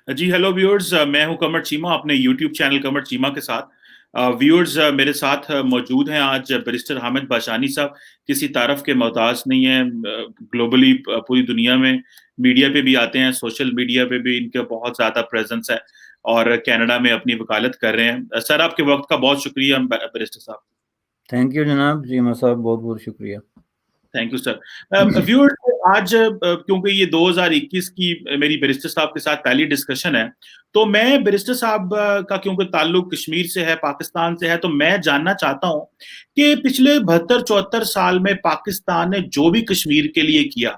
جی hello viewers, میں ہوں کمر چیمہ اپنے یوٹیوب چینل کمر چیمہ کے ساتھ. ویورز میرے ساتھ موجود ہیں آج بیرسٹر حامد باشانی صاحب. کسی تعارف کے محتاج نہیں ہیں. گلوبلی پوری دنیا میں میڈیا پہ بھی آتے ہیں، سوشل میڈیا پہ بھی ان کا بہت زیادہ پریزنس ہے، اور کینیڈا میں اپنی وکالت کر رہے ہیں. سر آپ کے وقت کا بہت شکریہ بیرسٹر صاحب. تھینک یو جناب چیمہ صاحب، بہت بہت شکریہ. Thank you sir. ویورز آج کیونکہ یہ 2021 کی میری بیرسٹر صاحب کے ساتھ پہلی ڈسکشن ہے، تو میں بیرسٹر صاحب کا کیونکہ تعلق کشمیر سے ہے، پاکستان سے ہے، تو میں جاننا چاہتا ہوں کہ پچھلے 72-74 سال میں پاکستان نے جو بھی کشمیر کے لیے کیا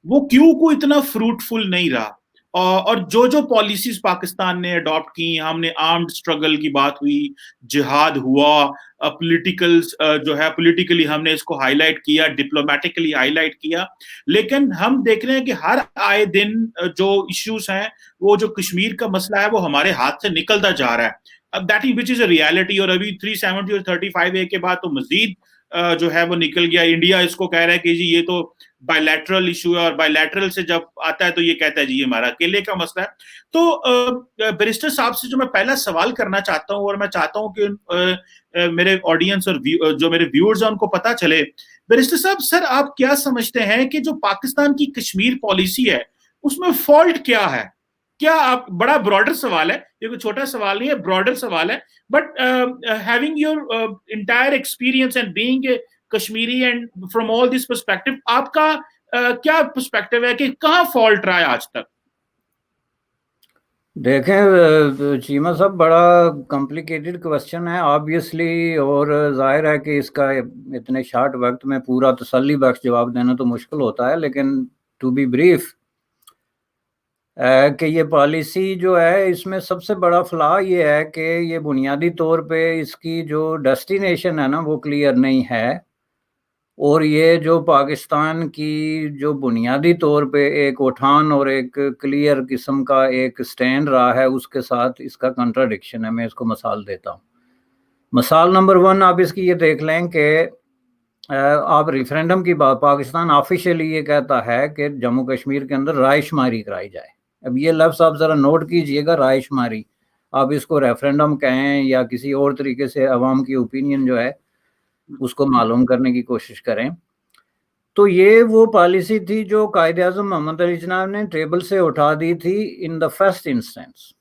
وہ کیوں کو اتنا فروٹفل نہیں رہا، اور جو پالیسیز پاکستان نے اڈاپٹ کی. ہم نے آرمڈ اسٹرگل کی بات ہوئی، جہاد ہوا، پولیٹیکل جو ہے پولیٹیکلی ہم نے اس کو ہائی لائٹ کیا، ڈپلومیٹکلی ہائی لائٹ کیا، لیکن ہم دیکھ رہے ہیں کہ ہر آئے دن جو ایشوز ہیں، وہ جو کشمیر کا مسئلہ ہے وہ ہمارے ہاتھ سے نکلتا جا رہا ہے. اب that which is a reality. اور ابھی 370 اور 35A کے بعد تو مزید جو ہے وہ نکل گیا. انڈیا اس کو کہہ رہا ہے کہ جی یہ تو بائی لیٹرل ایشو ہے، اور بائی لیٹرل سے جب آتا ہے تو یہ کہتا ہے جی یہ ہمارا اکیلے کا مسئلہ ہے. تو بیرسٹر صاحب سے جو میں پہلا سوال کرنا چاہتا ہوں، اور میں چاہتا ہوں کہ میرے آڈینس اور جو میرے ویورز ہیں ان کو پتا چلے، بیرسٹر صاحب سر آپ کیا سمجھتے ہیں کہ جو پاکستان کی کشمیر پالیسی ہے اس میں فالٹ کیا ہے؟ کیا آپ، بڑا براڈر سوال ہے، یہ کوئی چھوٹا سوال نہیں ہے، براڈر سوال ہے، but having your entire experience and being a Kashmiri and from all this perspective, آپ کا کیا پرسپیکٹو ہے کہ کہاں فالٹ رہا ہے آج تک؟ دیکھیں چیمہ صاحب، بڑا کمپلیکیٹڈ کوشچن ہے آبویسلی، اور ظاہر ہے کہ اس کا اتنے شارٹ وقت میں پورا تسلی بخش جواب دینا تو مشکل ہوتا ہے، لیکن ٹو بی بریف کہ یہ پالیسی جو ہے اس میں سب سے بڑا فلاح یہ ہے کہ یہ بنیادی طور پہ اس کی جو ڈیسٹینیشن ہے نا وہ کلیئر نہیں ہے، اور یہ جو پاکستان کی جو بنیادی طور پہ ایک اٹھان اور ایک کلیئر قسم کا ایک سٹینڈ رہا ہے، اس کے ساتھ اس کا کنٹراڈکشن ہے. میں اس کو مثال دیتا ہوں. مثال نمبر 1 آپ اس کی یہ دیکھ لیں کہ آپ ریفرینڈم کی بات، پاکستان آفیشیلی یہ کہتا ہے کہ جموں کشمیر کے اندر رائے شماری کرائی جائے. اب یہ لفظ آپ ذرا نوٹ کیجئے گا، رائے شماری. آپ اس کو ریفرینڈم کہیں یا کسی اور طریقے سے عوام کی اوپینین جو ہے اس کو معلوم کرنے کی کوشش کریں. تو یہ وہ پالیسی تھی جو قائد اعظم محمد علی جناح نے ٹیبل سے اٹھا دی تھی ان the first instance.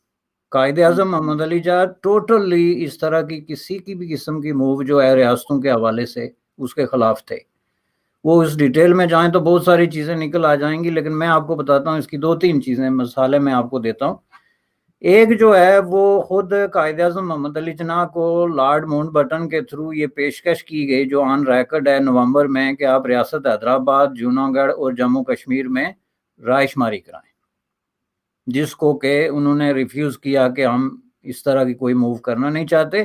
Quaid Azam Muhammad Ali Jinnah totally اس طرح کی کسی کی بھی قسم کی موو جو ہے ریاستوں کے حوالے سے اس کے خلاف تھے. وہ اس ڈیٹیل میں جائیں تو بہت ساری چیزیں نکل آ جائیں گی، لیکن میں آپ کو بتاتا ہوں اس کی 2-3 چیزیں، مثالیں میں آپ کو دیتا ہوں. ایک جو ہے وہ خود قائد اعظم محمد علی جناح کو لارڈ ماؤنٹ بٹن کے تھرو یہ پیشکش کی گئی جو آن ریکارڈ ہے نومبر میں، کہ آپ ریاست حیدرآباد، جوناگڑھ اور جموں کشمیر میں رائے شماری کرائیں، جس کو کہ انہوں نے ریفیوز کیا کہ ہم اس طرح کی کوئی موو کرنا نہیں چاہتے.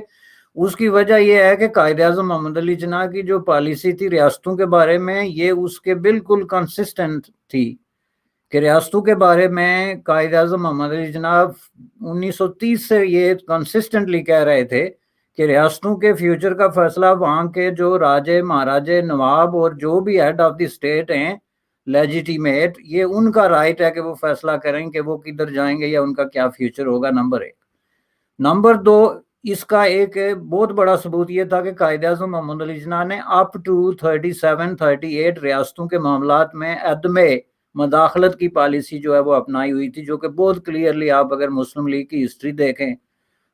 اس کی وجہ یہ ہے کہ قائد اعظم محمد علی جناح کی جو پالیسی تھی ریاستوں کے بارے میں، یہ اس کے بالکل کنسسٹنٹ تھی کہ ریاستوں کے بارے میں قائد اعظم محمد علی جناح 1930 سے یہ کنسسٹنٹلی کہہ رہے تھے کہ ریاستوں کے فیوچر کا فیصلہ وہاں کے جو راجے، مہاراجے، نواب اور جو بھی ہیڈ آف دی اسٹیٹ ہیں لیجیٹیمیٹ، یہ ان کا رائٹ ہے کہ وہ فیصلہ کریں کہ وہ کدھر جائیں گے یا ان کا کیا فیوچر ہوگا. نمبر 1. نمبر 2، اس کا ایک بہت بڑا ثبوت یہ تھا کہ قائد اعظم محمد علی جناح نے اپ ٹو 37-38 ریاستوں کے معاملات میں عدم مداخلت کی پالیسی جو ہے وہ اپنائی ہوئی تھی، جو کہ بہت کلیئرلی آپ اگر مسلم لیگ کی ہسٹری دیکھیں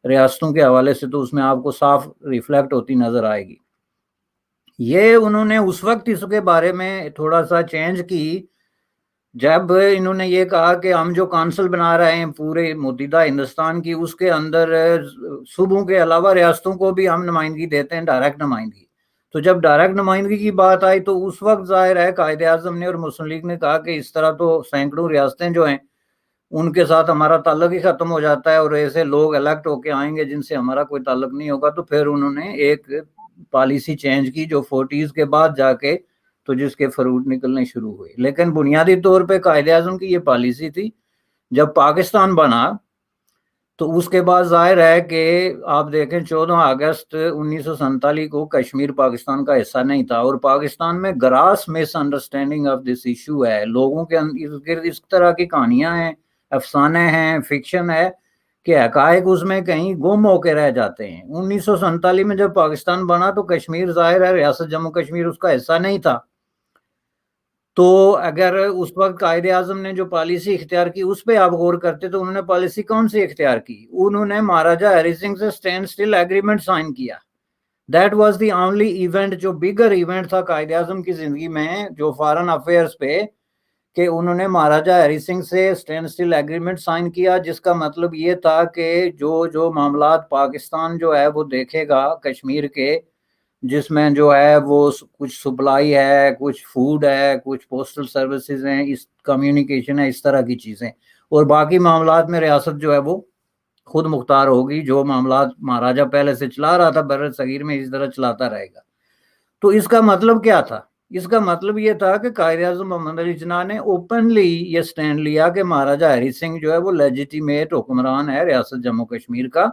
ریاستوں کے حوالے سے تو اس میں آپ کو صاف ریفلیکٹ ہوتی نظر آئے گی. یہ انہوں نے اس وقت اس کے بارے میں تھوڑا سا چینج کی جب انہوں نے یہ کہا کہ ہم جو کونسل بنا رہے ہیں پورے متحدہ ہندوستان کی، اس کے اندر صوبوں کے علاوہ ریاستوں کو بھی ہم نمائندگی دیتے ہیں، ڈائریکٹ نمائندگی. تو جب ڈائریکٹ نمائندگی کی بات آئی تو اس وقت ظاہر ہے قائد اعظم نے اور مسلم لیگ نے کہا کہ اس طرح تو سینکڑوں ریاستیں جو ہیں ان کے ساتھ ہمارا تعلق ہی ختم ہو جاتا ہے، اور ایسے لوگ الیکٹ ہو کے آئیں گے جن سے ہمارا کوئی تعلق نہیں ہوگا. تو پھر انہوں نے ایک پالیسی چینج کی جو 40s کے بعد جا کے تو جس کے فروٹ نکلنے شروع ہوئے. لیکن بنیادی طور پہ قائد اعظم کی یہ پالیسی تھی. جب پاکستان بنا تو اس کے بعد ظاہر ہے کہ آپ دیکھیں 14 اگست 1947 کو کشمیر پاکستان کا حصہ نہیں تھا، اور پاکستان میں gross misunderstanding of this issue ہے. لوگوں کے اس طرح کی کہانیاں ہیں افسانے ہیں، فکشن ہے کہ حقائق اس میں کہیں گم ہو کے رہ جاتے ہیں۔ 1947 میں جب پاکستان بنا تو کشمیر ظاہر ہے ریاست جموں کشمیر اس کا حصہ نہیں تھا، تو اگر اس وقت قائد اعظم نے جو پالیسی اختیار کی اس پہ آپ غور کرتے تو انہوں نے پالیسی کون سی اختیار کی؟ انہوں نے مہاراجہ ہری سنگھ سے اسٹینڈ اسٹل ایگریمنٹ سائن کیا۔ That was the only event جو بگر ایونٹ تھا قائد اعظم کی زندگی میں، جو فارن افیئرس پہ، کہ انہوں نے مہاراجہ ہری سنگھ سے اسٹینڈ اسٹل ایگریمنٹ سائن کیا، جس کا مطلب یہ تھا کہ جو معاملات پاکستان جو ہے وہ دیکھے گا کشمیر کے، جس میں جو ہے وہ کچھ سپلائی ہے، کچھ فوڈ ہے، کچھ پوسٹل سروسز ہیں، اس کمیونیکیشن ہے، اس طرح کی چیزیں، اور باقی معاملات میں ریاست جو ہے وہ خود مختار ہوگی، جو معاملات مہاراجہ پہلے سے چلا رہا تھا بر صغیر میں اس طرح چلاتا رہے گا۔ تو اس کا مطلب کیا تھا؟ اس کا مطلب یہ تھا کہ قائد اعظم محمد علی جناح نے اوپنلی یہ سٹینڈ لیا کہ مہاراجہ ہری سنگھ جو ہے وہ لیجیٹیمیٹ حکمران ہے ریاست جموں کشمیر کا،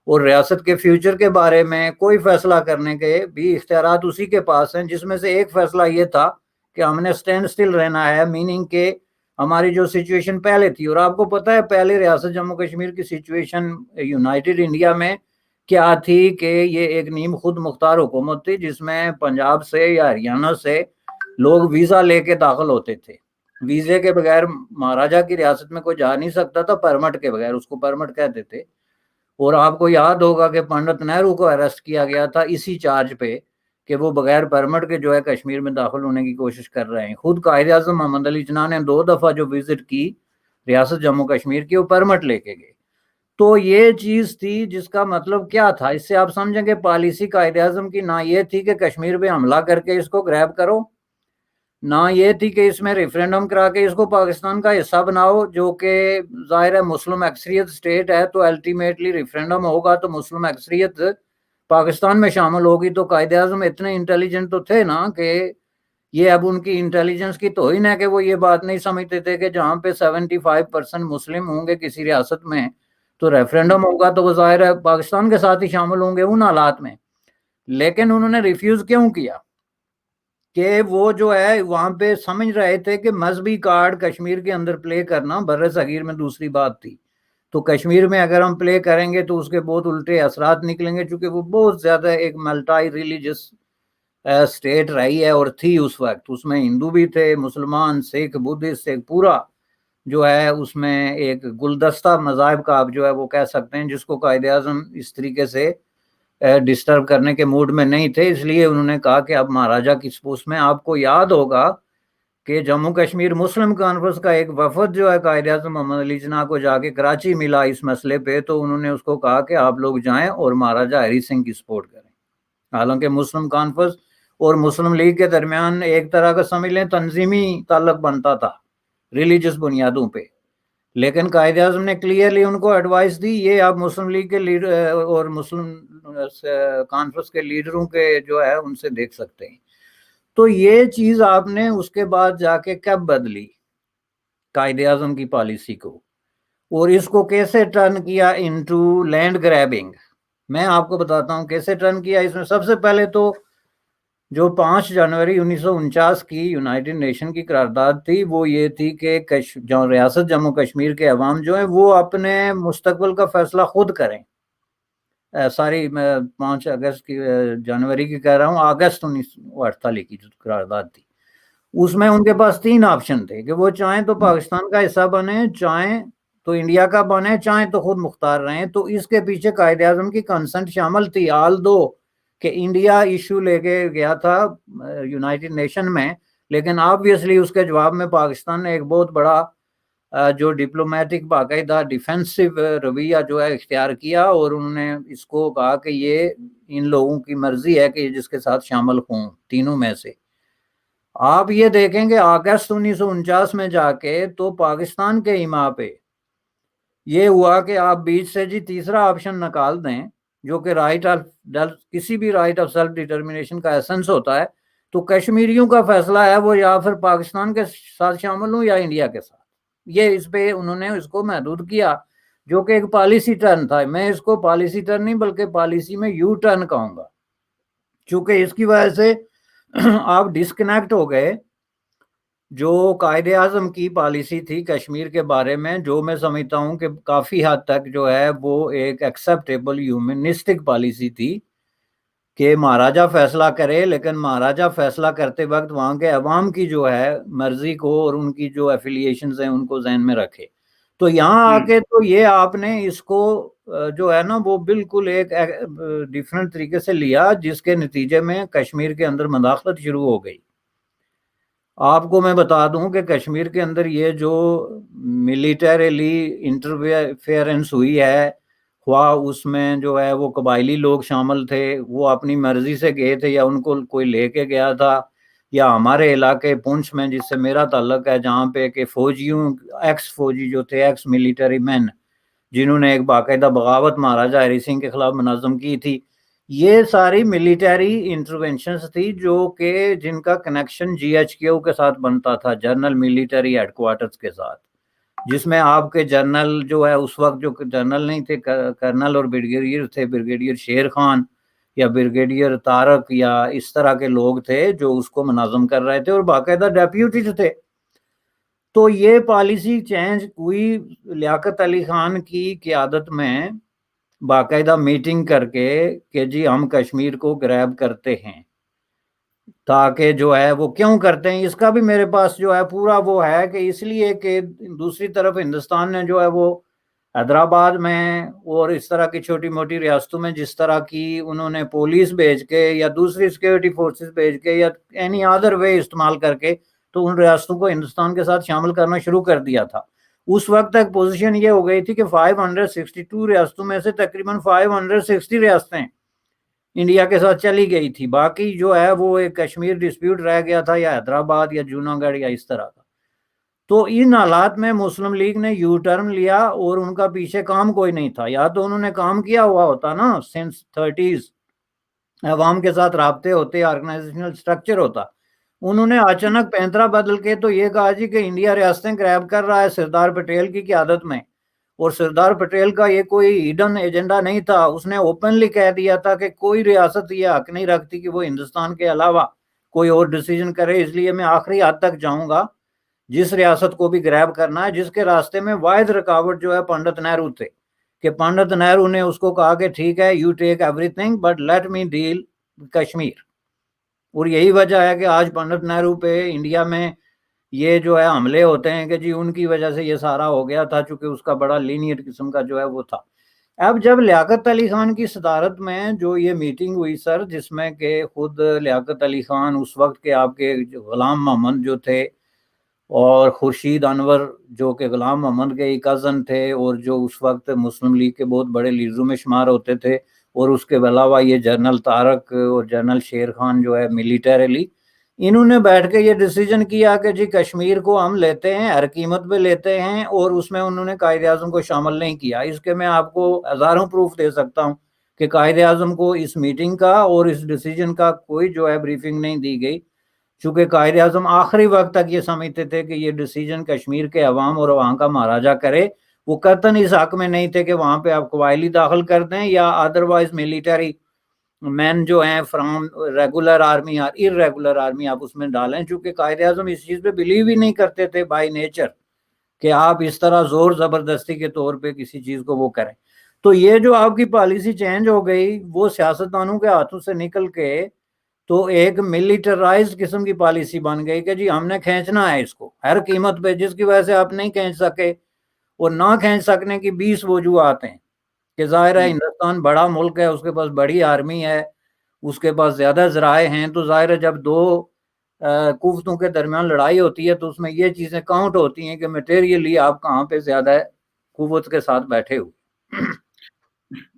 اور ریاست کے فیوچر کے بارے میں کوئی فیصلہ کرنے کے بھی اختیارات اسی کے پاس ہیں، جس میں سے ایک فیصلہ یہ تھا کہ ہم نے سٹینڈ سٹل رہنا ہے، میننگ کہ ہماری جو سچویشن پہلے تھی، اور آپ کو پتہ ہے پہلے ریاست جموں کشمیر کی سچویشن یونائٹڈ انڈیا میں کیا تھی کہ یہ ایک نیم خود مختار حکومت تھی، جس میں پنجاب سے یا ہریانہ سے لوگ ویزا لے کے داخل ہوتے تھے، ویزے کے بغیر مہاراجہ کی ریاست میں کوئی جا نہیں سکتا تھا، پرمٹ کے بغیر، اس کو پرمٹ کہتے تھے۔ اور آپ کو یاد ہوگا کہ پنڈت نہرو کو اریسٹ کیا گیا تھا اسی چارج پہ کہ وہ بغیر پرمٹ کے جو ہے کشمیر میں داخل ہونے کی کوشش کر رہے ہیں۔ خود قائد اعظم محمد علی جناح نے 2 دفعہ جو وزٹ کی ریاست جموں کشمیر کی، وہ پرمٹ لے کے گئے۔ تو یہ چیز تھی، جس کا مطلب کیا تھا؟ اس سے آپ سمجھیں کہ پالیسی قائد اعظم کی نہ یہ تھی کہ کشمیر پہ حملہ کر کے اس کو گریب کرو، نہ یہ تھی کہ اس میں ریفرینڈم کرا کے اس کو پاکستان کا حصہ بناؤ، جو کہ ظاہر ہے مسلم اکثریت اسٹیٹ ہے تو الٹیمیٹلی ریفرینڈم ہوگا تو مسلم اکثریت پاکستان میں شامل ہوگی۔ تو قائد اعظم اتنے انٹیلیجنٹ تو تھے نا کہ یہ اب ان کی انٹیلیجنس کی توہین ہے کہ وہ یہ بات نہیں سمجھتے تھے کہ جہاں پہ 75% مسلم ہوں گے کسی ریاست میں تو ریفرینڈم ہوگا تو وہ ظاہر ہے پاکستان کے ساتھ ہی شامل ہوں گے ان حالات میں۔ لیکن انہوں نے ریفیوز کیوں کیا؟ کہ وہ جو ہے وہاں پہ سمجھ رہے تھے کہ مذہبی کارڈ کشمیر کے اندر پلے کرنا بر صغیر میں دوسری بات تھی، تو کشمیر میں اگر ہم پلے کریں گے تو اس کے بہت الٹے اثرات نکلیں گے، چونکہ وہ بہت زیادہ ایک ملٹائی ریلیجس اسٹیٹ رہی ہے اور تھی اس وقت، اس میں ہندو بھی تھے، مسلمان، سکھ، بدھسٹ، ایک پورا جو ہے اس میں ایک گلدستہ مذاہب کا آپ جو ہے وہ کہہ سکتے ہیں، جس کو قائد اعظم اس طریقے سے ڈسٹرب کرنے کے موڈ میں نہیں تھے۔ اس لیے انہوں نے کہا کہ اب مہاراجہ کی سپوس میں، آپ کو یاد ہوگا کہ جموں کشمیر مسلم کانفرنس کا ایک وفد جو ہے قائد اعظم محمد علی جناح کو جا کے کراچی ملا اس مسئلے پہ، تو انہوں نے اس کو کہا کہ آپ لوگ جائیں اور مہاراجہ ہری سنگھ کی سپورٹ کریں۔ حالانکہ مسلم کانفرنس اور مسلم لیگ کے درمیان ایک طرح کا سمجھ لیں تنظیمی تعلق بنتا تھا ریلیجس بنیادوں پہ، لیکن قائد اعظم نے کلیئرلی ان کو ایڈوائس دی، یہ آپ مسلم لیگ کے لیڈر اور مسلم کانفرنس کے لیڈروں کے جو ہے ان سے دیکھ سکتے ہیں۔ تو یہ چیز آپ نے اس کے بعد جا کے کب بدلی قائد اعظم کی پالیسی کو، اور اس کو کیسے ٹرن کیا انٹو لینڈ گریبنگ؟ میں آپ کو بتاتا ہوں کیسے ٹرن کیا۔ اس میں سب سے پہلے تو جو 5 جنوری 1949 کی یونائٹڈ نیشن کی قرارداد تھی وہ یہ تھی کہ جو ریاست جموں کشمیر کے عوام جو ہیں وہ اپنے مستقبل کا فیصلہ خود کریں۔ ساری میں 5 اگست کی جنوری کی کہہ رہا ہوں، اگست 1948 کی جو قرارداد تھی، اس میں ان کے پاس 3 آپشن تھے کہ وہ چاہیں تو پاکستان کا حصہ بنیں، چاہیں تو انڈیا کا بنیں، چاہیں تو خود مختار رہیں۔ تو اس کے پیچھے قائد اعظم کی کنسنٹ شامل تھی، آل دو کہ انڈیا ایشو لے کے گیا تھا یونائٹڈ نیشن میں، لیکن آبویسلی اس کے جواب میں پاکستان نے ایک بہت بڑا جو ڈپلومیٹک باقاعدہ ڈیفینسو رویہ جو ہے اختیار کیا، اور انہوں نے اس کو کہا کہ یہ ان لوگوں کی مرضی ہے کہ جس کے ساتھ شامل ہوں تینوں میں سے۔ آپ یہ دیکھیں کہ اگست 1949 میں جا کے تو پاکستان کے ایما پہ یہ ہوا کہ آپ بیچ سے جی تیسرا آپشن نکال دیں جو کہ رائٹ آف کسی بھی رائٹ آف سیلف ڈٹرمنیشن کا ایسنس ہوتا ہے، تو کشمیریوں کا فیصلہ ہے وہ یا پھر پاکستان کے ساتھ شامل ہوں یا انڈیا کے ساتھ۔ یہ اس پہ انہوں نے اس کو محدود کیا، جو کہ ایک پالیسی ٹرن تھا۔ میں اس کو پالیسی ٹرن نہیں بلکہ پالیسی میں یو ٹرن کہوں گا، چونکہ اس کی وجہ سے آپ ڈسکنیکٹ ہو گئے جو قائد اعظم کی پالیسی تھی کشمیر کے بارے میں، جو میں سمجھتا ہوں کہ کافی حد تک جو ہے وہ ایک ایکسیپٹیبل ہیومنسٹک پالیسی تھی کہ مہاراجا فیصلہ کرے، لیکن مہاراجا فیصلہ کرتے وقت وہاں کے عوام کی جو ہے مرضی کو اور ان کی جو ایفیلیشنز ہیں ان کو ذہن میں رکھے. تو یہاں آ کے تو یہ آپ نے اس کو جو ہے نا وہ بالکل ایک ڈیفرنٹ طریقے سے لیا، جس کے نتیجے میں کشمیر کے اندر مداخلت شروع ہو گئی. آپ کو میں بتا دوں کہ کشمیر کے اندر یہ جو ملیٹریلی انٹرفیئرنس ہوئی ہے، خواہ اس میں جو ہے وہ قبائلی لوگ شامل تھے، وہ اپنی مرضی سے گئے تھے یا ان کو کوئی لے کے گیا تھا، یا ہمارے علاقے پونچھ میں جس سے میرا تعلق ہے، جہاں پہ کہ فوجیوں ایکس فوجی جو تھے، ایکس ملیٹری مین، جنہوں نے ایک باقاعدہ بغاوت مہاراجا ہری سنگھ کے خلاف منظم کی تھی، یہ ساری ملیٹری انٹرونشنز تھی جو کہ جن کا کنیکشن جی ایچ کیو کے ساتھ بنتا تھا، جنرل ملیٹری ہیڈ کوارٹرز کے ساتھ، جس میں آپ کے جنرل جو ہے اس وقت جو جنرل نہیں تھے، کرنل اور بریگیڈیئر تھے، بریگیڈیئر شیر خان یا بریگیڈیئر طارق یا اس طرح کے لوگ تھے جو اس کو منظم کر رہے تھے اور باقاعدہ ڈیپیوٹی تھے. تو یہ پالیسی چینج ہوئی لیاقت علی خان کی قیادت میں، باقاعدہ میٹنگ کر کے کہ جی ہم کشمیر کو گریب کرتے ہیں. تاکہ جو ہے وہ کیوں کرتے ہیں، اس کا بھی میرے پاس جو ہے پورا وہ ہے کہ اس لیے کہ دوسری طرف ہندوستان نے جو ہے وہ حیدرآباد میں اور اس طرح کی چھوٹی موٹی ریاستوں میں جس طرح کی انہوں نے پولیس بھیج کے یا دوسری سیکیورٹی فورسز بھیج کے یا اینی ادر وے استعمال کر کے تو ان ریاستوں کو ہندوستان کے ساتھ شامل کرنا شروع کر دیا تھا. اس وقت تک پوزیشن یہ ہو گئی تھی کہ 562 ریاستوں میں سے تقریباً 560 ریاستیں انڈیا کے ساتھ چلی گئی تھی، باقی جو ہے وہ ایک کشمیر ڈسپیوٹ رہ گیا تھا یا حیدرآباد یا جوناگڑھ یا اس طرح کا. تو ان حالات میں مسلم لیگ نے یو ٹرن لیا اور ان کا پیچھے کام کوئی نہیں تھا، یا تو انہوں نے کام کیا ہوا ہوتا نا سنس 30s، عوام کے ساتھ رابطے ہوتے، آرگنائزیشنل سٹرکچر ہوتا. انہوں نے اچانک پینترا بدل کے تو یہ کہا جی کہ انڈیا ریاستیں گریب کر رہا ہے سردار پٹیل کی قیادت میں، اور سردار پٹیل کا یہ کوئی ہیڈن ایجنڈا نہیں تھا، اس نے اوپنلی کہہ دیا تھا کہ کوئی ریاست یہ حق نہیں رکھتی کہ وہ ہندوستان کے علاوہ کوئی اور ڈیسیجن کرے، اس لیے میں آخری حد تک جاؤں گا جس ریاست کو بھی گریب کرنا ہے. جس کے راستے میں واحد رکاوٹ جو ہے پنڈت نہرو تھے، کہ پنڈت نہرو نے اس کو کہا کہ ٹھیک ہے you take everything but let me deal Kashmir. اور یہی وجہ ہے کہ آج پنڈت نہرو پہ انڈیا میں یہ جو ہے حملے ہوتے ہیں کہ جی ان کی وجہ سے یہ سارا ہو گیا تھا، چونکہ اس کا بڑا لینیٹ قسم کا جو ہے وہ تھا. اب جب لیاقت علی خان کی صدارت میں جو یہ میٹنگ ہوئی سر، جس میں کہ خود لیاقت علی خان، اس وقت کے آپ کے غلام محمد جو تھے، اور خورشید انور جو کہ غلام محمد کے کزن تھے اور جو اس وقت مسلم لیگ کے بہت بڑے لیڈروں میں شمار ہوتے تھے، اور اس کے علاوہ یہ جنرل طارق اور جنرل شیر خان جو ہے ملیٹریلی، انہوں نے بیٹھ کے یہ ڈیسیجن کیا کہ جی کشمیر کو ہم لیتے ہیں، ہر قیمت پہ لیتے ہیں، اور اس میں انہوں نے قائد اعظم کو شامل نہیں کیا. اس کے میں آپ کو ہزاروں پروف دے سکتا ہوں کہ قائد اعظم کو اس میٹنگ کا اور اس ڈیسیجن کا کوئی جو ہے بریفنگ نہیں دی گئی، چونکہ قائد اعظم آخری وقت تک یہ سمجھتے تھے کہ یہ ڈیسیجن کشمیر کے عوام اور وہاں کا مہاراجا کرے. وہ قطعاً اس حق میں نہیں تھے کہ وہاں پہ آپ قبائلی داخل کر دیں یا ادروائز ملیٹری مین جو ہیں فرام ریگولر آرمی اور ارریگولر آرمی آپ اس میں ڈالیں، چونکہ قائد اعظم اس چیز پہ بلیو ہی نہیں کرتے تھے بائی نیچر کہ آپ اس طرح زور زبردستی کے طور پہ کسی چیز کو وہ کریں. تو یہ جو آپ کی پالیسی چینج ہو گئی وہ سیاستدانوں کے ہاتھوں سے نکل کے تو ایک ملیٹرائز قسم کی پالیسی بن گئی کہ جی ہم نے کھینچنا ہے اس کو ہر قیمت پہ، جس کی وجہ سے آپ نہیں کھینچ سکے. اور نہ کھینچ سکنے کی 20 وجوہات ہیں کہ ظاہر ہے ہندوستان بڑا ملک ہے، اس کے پاس بڑی آرمی ہے، اس کے پاس زیادہ ذرائع ہیں، تو ظاہر ہے جب دو قوتوں کے درمیان لڑائی ہوتی ہے تو اس میں یہ چیزیں کاؤنٹ ہوتی ہیں کہ میٹیریلی آپ کہاں پہ زیادہ قوت کے ساتھ بیٹھے ہوئے.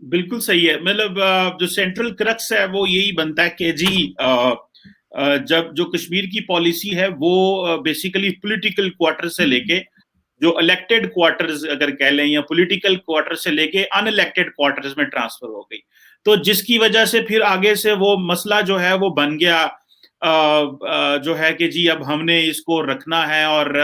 بالکل صحیح ہے. مطلب جو سینٹرل کرکس ہے وہ یہی بنتا ہے کہ جی جب جو کشمیر کی پالیسی ہے وہ بیسیکلی پولیٹیکل کوارٹر سے لے کے جو الیکٹڈ کوارٹرز اگر کہہ لیں یا پولیٹیکل کوارٹر سے لے کے ان الیکٹڈ کوارٹرز میں ٹرانسفر ہو گئی، تو جس کی وجہ سے پھر آگے سے وہ مسئلہ جو ہے وہ بن گیا جو ہے کہ جی اب ہم نے اس کو رکھنا ہے، اور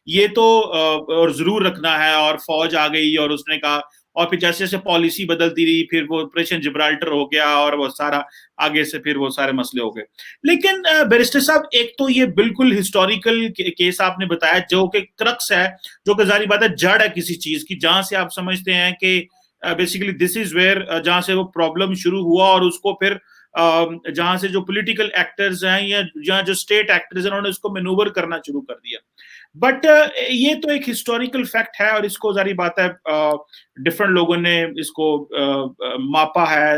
یہ تو اور ضرور رکھنا ہے، اور فوج آ گئی اور اس نے کہا، اور پھر جیسے جیسے پالیسی بدلتی رہی پھر وہ آپریشن جبرالٹر ہو گیا اور وہ سارا آگے سے پھر وہ سارے مسئلے ہو گئے. لیکن بیرسٹر صاحب ایک تو یہ بالکل ہسٹوریکل کیس آپ نے بتایا جو کہ کرکس ہے, جو کہ ظاہری بات ہے جڑ ہے کسی چیز کی, جہاں سے آپ سمجھتے ہیں کہ بیسیکلی دس از ویئر جہاں سے وہ پرابلم شروع ہوا, اور اس کو پھر جہاں سے جو پولیٹیکل ایکٹرز ہیں یا جہاں جو اسٹیٹ ایکٹرز ہیں انہوں نے اس کو مینوور کرنا شروع کر دیا. بٹ یہ تو ایک ہسٹوریکل فیکٹ ہے اور اس کو ظاہری بات ہے ڈفرنٹ لوگوں نے اس کو ماپا ہے,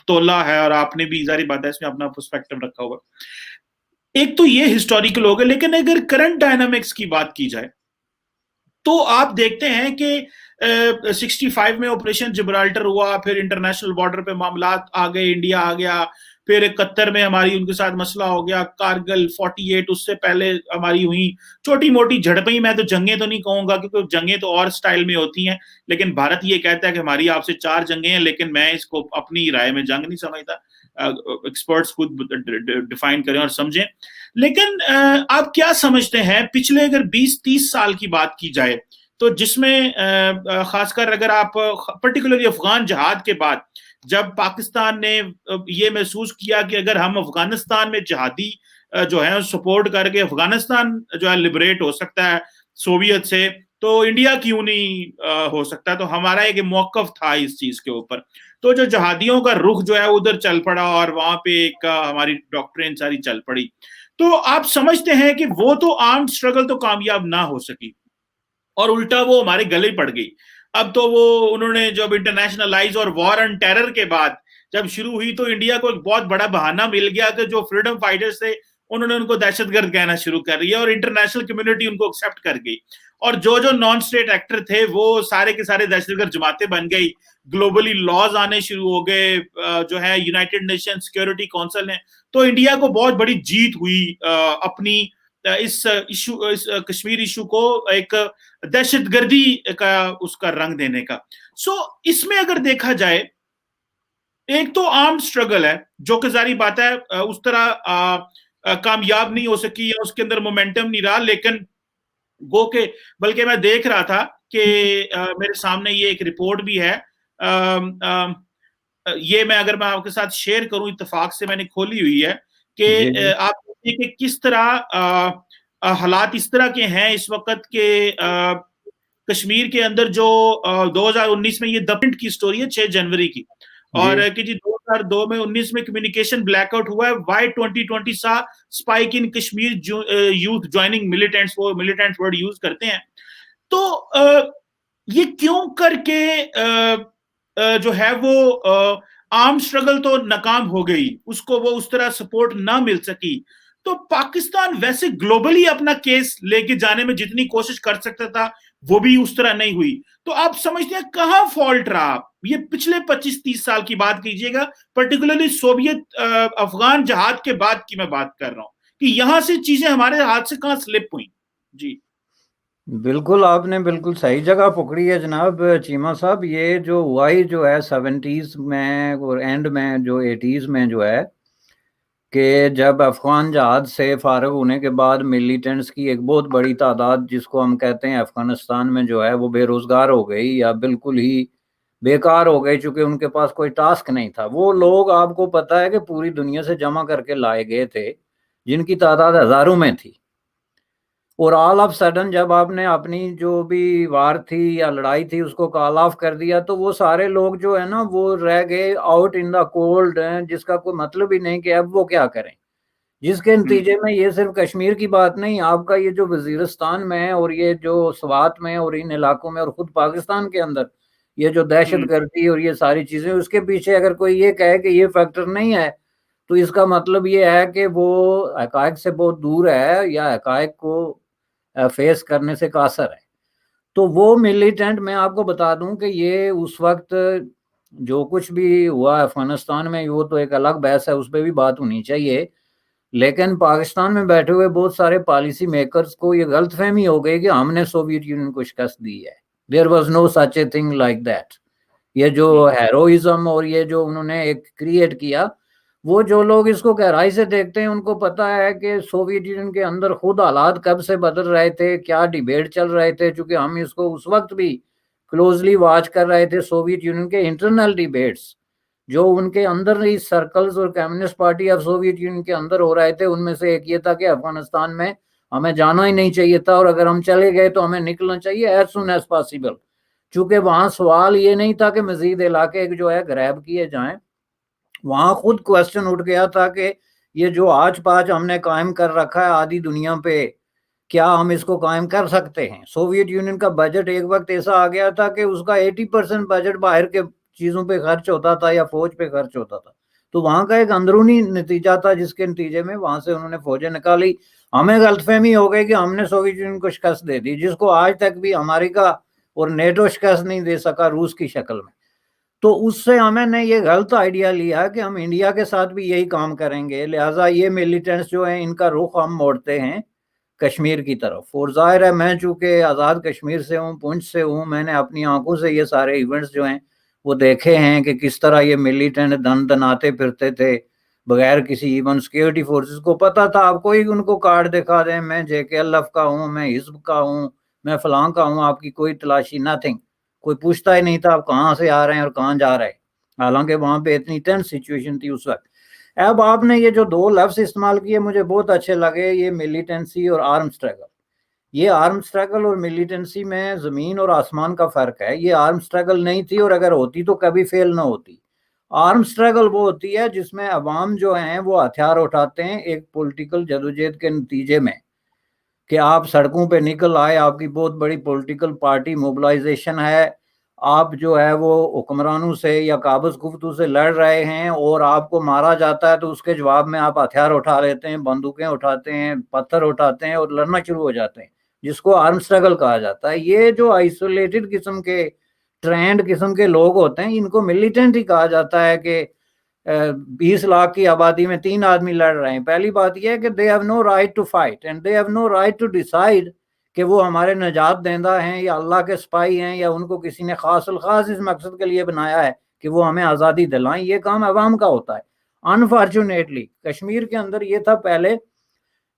تولا ہے, اور آپ نے بھی ظاہری بات ہے اس میں اپنا پرسپیکٹو رکھا ہوا. ایک تو یہ ہسٹوریکل ہو گیا, لیکن اگر کرنٹ ڈائنامکس کی بات کی جائے تو آپ دیکھتے ہیں کہ 65 میں آپریشن جبرالٹر ہوا, پھر انٹرنیشنل بارڈر پہ معاملات آ گئے, انڈیا آ گیا, پھر 71 میں ہماری ان کے ساتھ مسئلہ ہو گیا, کارگل 48, اس سے پہلے ہماری ہوئی چھوٹی موٹی جھڑپیں, میں تو جنگیں تو نہیں کہوں گا کیونکہ جنگیں تو اور سٹائل میں ہوتی ہیں, لیکن بھارت یہ کہتا ہے کہ ہماری آپ سے 4 جنگیں ہیں, لیکن میں اس کو اپنی رائے میں جنگ نہیں سمجھتا, ایکسپرٹس خود ڈیفائن کریں اور سمجھیں. لیکن آپ کیا سمجھتے ہیں پچھلے اگر 20-30 سال کی بات کی جائے تو جس میں خاص کر اگر آپ پرٹیکولرلی افغان جہاد کے بعد جب پاکستان نے یہ محسوس کیا کہ اگر ہم افغانستان میں جہادی جو ہے سپورٹ کر کے افغانستان جو ہے لبریٹ ہو سکتا ہے سوویت سے, تو انڈیا کیوں نہیں ہو سکتا, تو ہمارا ایک موقف تھا اس چیز کے اوپر. تو جو جہادیوں کا رخ جو ہے ادھر چل پڑا اور وہاں پہ ایک ہماری ڈاکٹرین ساری چل پڑی. تو آپ سمجھتے ہیں کہ وہ تو آرمڈ اسٹرگل تو کامیاب نہ ہو سکی اور الٹا وہ ہمارے گلے پڑ گئی. اب تو وہ انہوں نے جب انٹرنیشنلائز اور وار آن ٹیرر کے بعد جب شروع ہوئی تو انڈیا کو ایک بہت بڑا بہانہ مل گیا کہ جو فریڈم فائٹرز تھے انہوں نے ان کو دہشت گرد کہنا شروع کر دیا اور انٹرنیشنل کمیونٹی ان کو ایکسیپٹ کر گئی, اور جو نان اسٹیٹ ایکٹر تھے وہ سارے کے سارے دہشت گرد جماعتیں بن گئی, گلوبلی لاز آنے شروع ہو گئے جو ہے یونائٹڈ نیشن سیکورٹی کونسل نے. تو انڈیا کو بہت بڑی جیت ہوئی اپنی اس کشمیر ایشو کو ایک دہشت گردی کا اس کا رنگ دینے کا. سو اس میں اگر دیکھا جائے ایک تو آرمڈ اسٹرگل ہے جو کہ ظاہری بات ہے اس طرح کامیاب نہیں ہو سکی یا اس کے اندر مومنٹم نہیں رہا, لیکن گو کہ بلکہ میں دیکھ رہا تھا کہ میرے سامنے یہ ایک رپورٹ بھی ہے, یہ میں اگر میں آپ کے ساتھ شیئر کروں, اتفاق سے میں نے کھولی ہوئی ہے کہ آپ دیکھیں کہ کس طرح حالات اس طرح کے ہیں اس وقت کہ کشمیر کے اندر جو 2019 میں یہ دپنٹ کی سٹوری ہے 6 جنوری کی, اور کہ جی 2002 میں 19 میں کمیونیکیشن بلیک آؤٹ ہوا ہے, وائی 2020 سا اسپائک ان کشمیر یوتھ جوائننگ ملیٹنٹس, وہ ملیٹنٹ ورڈ یوز کرتے ہیں. تو یہ کیوں کر کے جو ہے وہ آرم اسٹرگل تو ناکام ہو گئی, اس کو وہ اس طرح سپورٹ نہ مل سکی. تو پاکستان ویسے گلوبلی اپنا کیس لے کے جانے میں جتنی کوشش کر سکتا تھا وہ بھی اس طرح نہیں ہوئی. تو آپ سمجھتے ہیں کہاں فالٹ رہا؟ یہ پچھلے 25-30 سال کی بات کیجئے گا, پرٹیکولرلی سوویت افغان جہاد کے بعد کی میں بات کر رہا ہوں کہ یہاں سے چیزیں ہمارے ہاتھ سے کہاں سلپ ہوئیں. جی بالکل, آپ نے بالکل صحیح جگہ پکڑی ہے جناب چیمہ صاحب. یہ جو ہوا ہی جو ہے 70s میں اور اینڈ میں جو 80s میں جو ہے کہ جب افغان جہاد سے فارغ ہونے کے بعد ملیٹنٹس کی ایک بہت بڑی تعداد جس کو ہم کہتے ہیں افغانستان میں جو ہے وہ بے روزگار ہو گئی یا بالکل ہی بیکار ہو گئی, چونکہ ان کے پاس کوئی ٹاسک نہیں تھا. وہ لوگ آپ کو پتہ ہے کہ پوری دنیا سے جمع کر کے لائے گئے تھے جن کی تعداد ہزاروں میں تھی, اور آل آف سڈن جب آپ نے اپنی جو بھی وار تھی یا لڑائی تھی اس کو کال آف کر دیا تو وہ سارے لوگ جو ہے نا وہ رہ گئے آؤٹ ان دا کولڈ, جس کا کوئی مطلب ہی نہیں کہ اب وہ کیا کریں. جس کے نتیجے میں یہ صرف کشمیر کی بات نہیں, آپ کا یہ جو وزیرستان میں اور یہ جو سوات میں اور ان علاقوں میں اور خود پاکستان کے اندر یہ جو دہشت گردی اور یہ ساری چیزیں, اس کے پیچھے اگر کوئی یہ کہے کہ یہ فیکٹر نہیں ہے تو اس کا مطلب یہ ہے کہ وہ حقائق سے بہت دور ہے یا حقائق کو فیس کرنے سے قاصر ہے. تو وہ ملیٹنٹ میں آپ کو بتا دوں کہ یہ اس وقت جو کچھ بھی ہوا افغانستان میں وہ تو ایک الگ بحث ہے, اس پہ بھی بات ہونی چاہیے, لیکن پاکستان میں بیٹھے ہوئے بہت سارے پالیسی میکرز کو یہ غلط فہمی ہو گئی کہ ہم نے سوویت یونین کو شکست دی ہے. There was no such a thing like that. یہ جو ہیروئزم اور یہ جو انہوں نے ایک کریٹ کیا, وہ جو لوگ اس کو گہرائی سے دیکھتے ہیں ان کو پتا ہے کہ سوویت یونین کے اندر خود حالات کب سے بدل رہے تھے, کیا ڈیبیٹ چل رہے تھے, چونکہ ہم اس کو اس وقت بھی کلوزلی واچ کر رہے تھے سوویت یونین کے انٹرنل ڈیبیٹس جو ان کے اندر ہی سرکلز اور communist party of Soviet union کے اندر ہو رہے تھے. ان میں سے ایک یہ تھا کہ افغانستان میں ہمیں جانا ہی نہیں چاہیے تھا، اور اگر ہم چلے گئے تو ہمیں نکلنا چاہیے ایز سون ایز پاسبل. چونکہ وہاں سوال یہ نہیں تھا کہ مزید علاقے جو ہے گریب کیے جائیں، وہاں خود کوشچن اٹھ گیا تھا کہ یہ جو آج پاج ہم نے قائم کر رکھا ہے آدھی دنیا پہ، کیا ہم اس کو قائم کر سکتے ہیں؟ سوویت یونین کا بجٹ ایک وقت ایسا آ گیا تھا کہ اس کا 80% بجٹ باہر کے چیزوں پہ خرچ ہوتا تھا یا فوج پہ خرچ ہوتا تھا. تو وہاں کا ایک اندرونی نتیجہ تھا جس کے نتیجے میں وہاں سے انہوں نے فوجیں نکالی. ہمیں غلط فہمی ہو گئی کہ ہم نے سوویت یونین کو شکست دے دی، جس کو آج تک بھی امریکہ اور نیٹو شکست نہیں دے سکا روس کی شکل میں. تو اس سے ہمیں نے یہ غلط آئیڈیا لیا کہ ہم انڈیا کے ساتھ بھی یہی کام کریں گے، لہٰذا یہ ملیٹنٹس جو ہیں ان کا رخ ہم موڑتے ہیں کشمیر کی طرف. اور ظاہر ہے میں چونکہ آزاد کشمیر سے ہوں، پونچھ سے ہوں، میں نے اپنی آنکھوں سے یہ سارے ایونٹس جو ہیں وہ دیکھے ہیں کہ کس طرح یہ ملیٹنٹ دن دناتے پھرتے تھے بغیر کسی ایون سیکیورٹی فورسز کو پتا تھا. آپ کوئی ان کو کارڈ دکھا دیں، میں JKLF کا ہوں، میں حزب کا ہوں، میں فلاں کا ہوں، آپ کی کوئی تلاشی نتھنگ. کوئی پوچھتا ہی نہیں تھا آپ کہاں سے آ رہے ہیں اور کہاں جا رہے ہیں، حالانکہ وہاں پہ اتنی ٹینس سچویشن تھی اس وقت. اب آپ نے یہ جو دو لفظ استعمال کیے مجھے بہت اچھے لگے، یہ ملیٹنسی اور آرم سٹرگل. یہ آرم سٹرگل اور ملیٹنسی میں زمین اور آسمان کا فرق ہے. یہ آرم سٹرگل نہیں تھی، اور اگر ہوتی تو کبھی فیل نہ ہوتی. آرم سٹرگل وہ ہوتی ہے جس میں عوام جو ہیں وہ ہتھیار اٹھاتے ہیں ایک پولیٹیکل جدوجہد کے نتیجے میں، کہ آپ سڑکوں پہ نکل آئے، آپ کی بہت بڑی پولیٹیکل پارٹی موبلائزیشن ہے، آپ جو ہے وہ حکمرانوں سے یا قابض گفتوں سے لڑ رہے ہیں اور آپ کو مارا جاتا ہے، تو اس کے جواب میں آپ ہتھیار اٹھا لیتے ہیں، بندوقیں اٹھاتے ہیں، پتھر اٹھاتے ہیں اور لڑنا شروع ہو جاتے ہیں، جس کو آرم سٹرگل کہا جاتا ہے. یہ جو آئسولیٹڈ قسم کے ٹرینڈ قسم کے لوگ ہوتے ہیں ان کو ملیٹنٹ ہی کہا جاتا ہے. کہ 20 لاکھ کی آبادی میں 3 آدمی لڑ رہے ہیں، پہلی بات یہ ہے کہ they have no right to fight and they have no right to decide کہ وہ ہمارے نجات دہندہ ہیں یا اللہ کے سپاہی ہیں یا ان کو کسی نے خاص الخاص اس مقصد کے لیے بنایا ہے کہ وہ ہمیں آزادی دلائیں. یہ کام عوام کا ہوتا ہے. انفارچونیٹلی کشمیر کے اندر یہ تھا پہلے